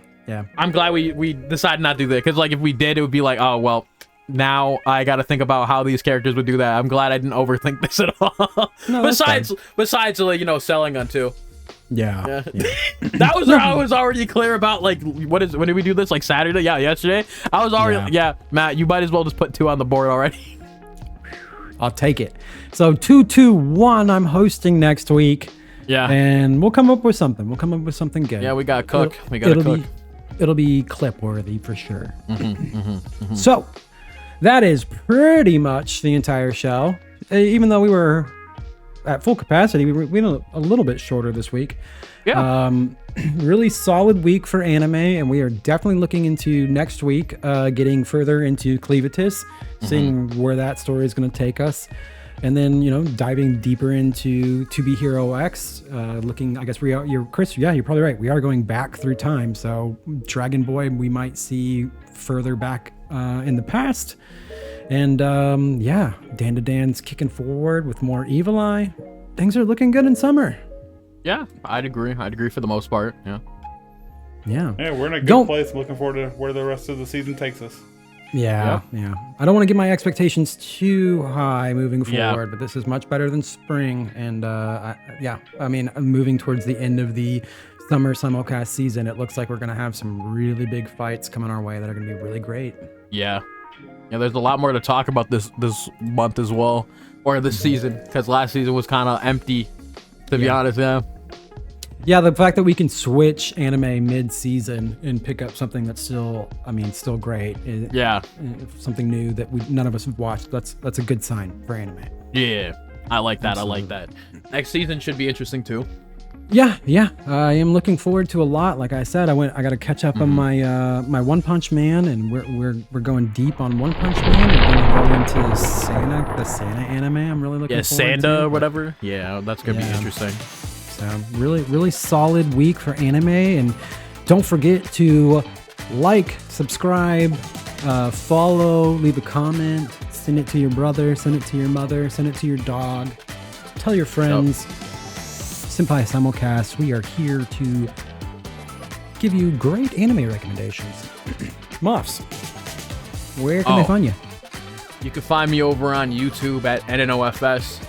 [SPEAKER 1] I'm glad we decided not to do that because if we did, it would be oh well. Now I got to think about how these characters would do that. I'm glad I didn't overthink this at all.
[SPEAKER 3] No,
[SPEAKER 1] besides selling on too.
[SPEAKER 3] Yeah.
[SPEAKER 1] That was I was already clear about like when did we do this, like Saturday? Yeah, yesterday. I was already Matt, you might as well just put 2 on the board already.
[SPEAKER 3] I'll take it. So 221 I'm hosting next week.
[SPEAKER 1] Yeah.
[SPEAKER 3] And we'll come up with something. We'll come up with something good.
[SPEAKER 1] Yeah, we got to cook.
[SPEAKER 3] It'll be clip worthy for sure. So that is pretty much the entire show. Even though we were at full capacity, we went a little bit shorter this week.
[SPEAKER 1] Yeah.
[SPEAKER 3] Really solid week for anime, and we are definitely looking into next week, getting further into Clevatess, seeing where that story is going to take us. And then, diving deeper into To Be Hero X, looking, I guess Chris, you're probably right. We are going back through time. So Dragon Boy, we might see further back in the past. And Dandadan's kicking forward with more Evil Eye. Things are looking good in summer.
[SPEAKER 1] Yeah, I'd agree for the most part. Yeah.
[SPEAKER 3] Yeah,
[SPEAKER 2] we're in a good place. Looking forward to where the rest of the season takes us.
[SPEAKER 3] Yeah. I don't want to get my expectations too high moving forward, but this is much better than spring. And moving towards the end of the summer simulcast season, it looks like we're going to have some really big fights coming our way that are going to be really great.
[SPEAKER 1] Yeah, there's a lot more to talk about this month as well, or this season, because last season was kind of empty, to be honest.
[SPEAKER 3] Yeah, the fact that we can switch anime mid-season and pick up something that's still great. Something new that none of us have watched. That's a good sign for anime.
[SPEAKER 1] Yeah, I like that. Absolutely. I like that. Next season should be interesting too.
[SPEAKER 3] Yeah. I am looking forward to a lot. Like I said, I got to catch up on my One Punch Man, and we're going deep on One Punch Man. We're gonna go into the Santa anime. I'm really looking forward to.
[SPEAKER 1] Santa or whatever. Yeah, that's gonna be interesting.
[SPEAKER 3] So really, really solid week for anime, and don't forget to like, subscribe, follow, leave a comment, send it to your brother, send it to your mother, send it to your dog, tell your friends. Senpai Simulcast, we are here to give you great anime recommendations. Muffs, where can they find you?
[SPEAKER 1] You can find me over on YouTube at NNOFS,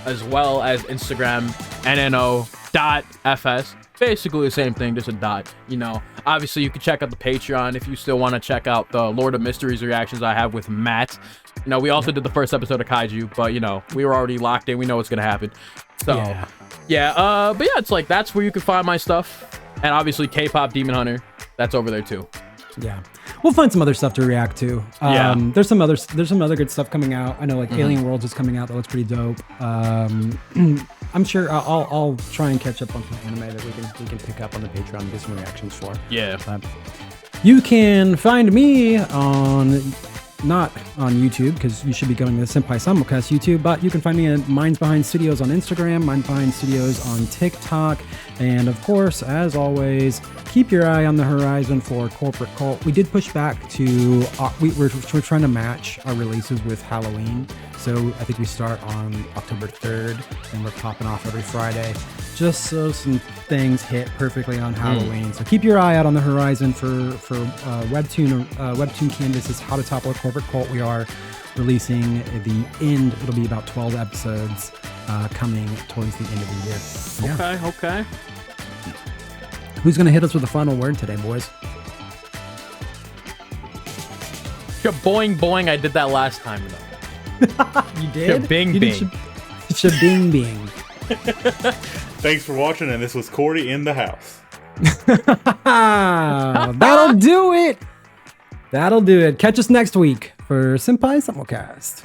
[SPEAKER 1] as well as Instagram, NNO.FS. Basically the same thing, just a dot. Obviously you can check out the Patreon if you still want to check out the Lord of Mysteries reactions I have with Matt. We also did the first episode of Kaiju, but we were already locked in. We know what's gonna happen. So it's like that's where you can find my stuff, and obviously K-pop Demon Hunter, that's over there too.
[SPEAKER 3] Yeah, we'll find some other stuff to react to. There's some other good stuff coming out. I know like Alien Worlds is coming out. That looks pretty dope. I'm sure I'll try and catch up on some anime that we can pick up on the Patreon and get some reactions for.
[SPEAKER 1] Yeah.
[SPEAKER 3] You can find me not on YouTube, because you should be going to the Senpai Simulcast YouTube, but you can find me at Minds Behind Studios on Instagram, Minds Behind Studios on TikTok, and of course, as always, keep your eye on the horizon for Corporate Cult. We did push back to, we're trying to match our releases with Halloween, so I think we start on October 3rd, and we're popping off every Friday, just so some things hit perfectly on Halloween. So keep your eye out on the horizon for Webtoon Canvas's How to Topple a Corporate Cult. We are releasing the end. It'll be about 12 episodes coming towards the end of the year.
[SPEAKER 1] Yeah. Okay.
[SPEAKER 3] Who's going to hit us with the final word today, boys?
[SPEAKER 1] Boing boing. I did that last time though.
[SPEAKER 3] You did?
[SPEAKER 1] Bing bing.
[SPEAKER 3] Shabing bing.
[SPEAKER 2] Thanks for watching, and this was Cordy in the house.
[SPEAKER 3] That'll do it. Catch us next week for Senpai Simulcast.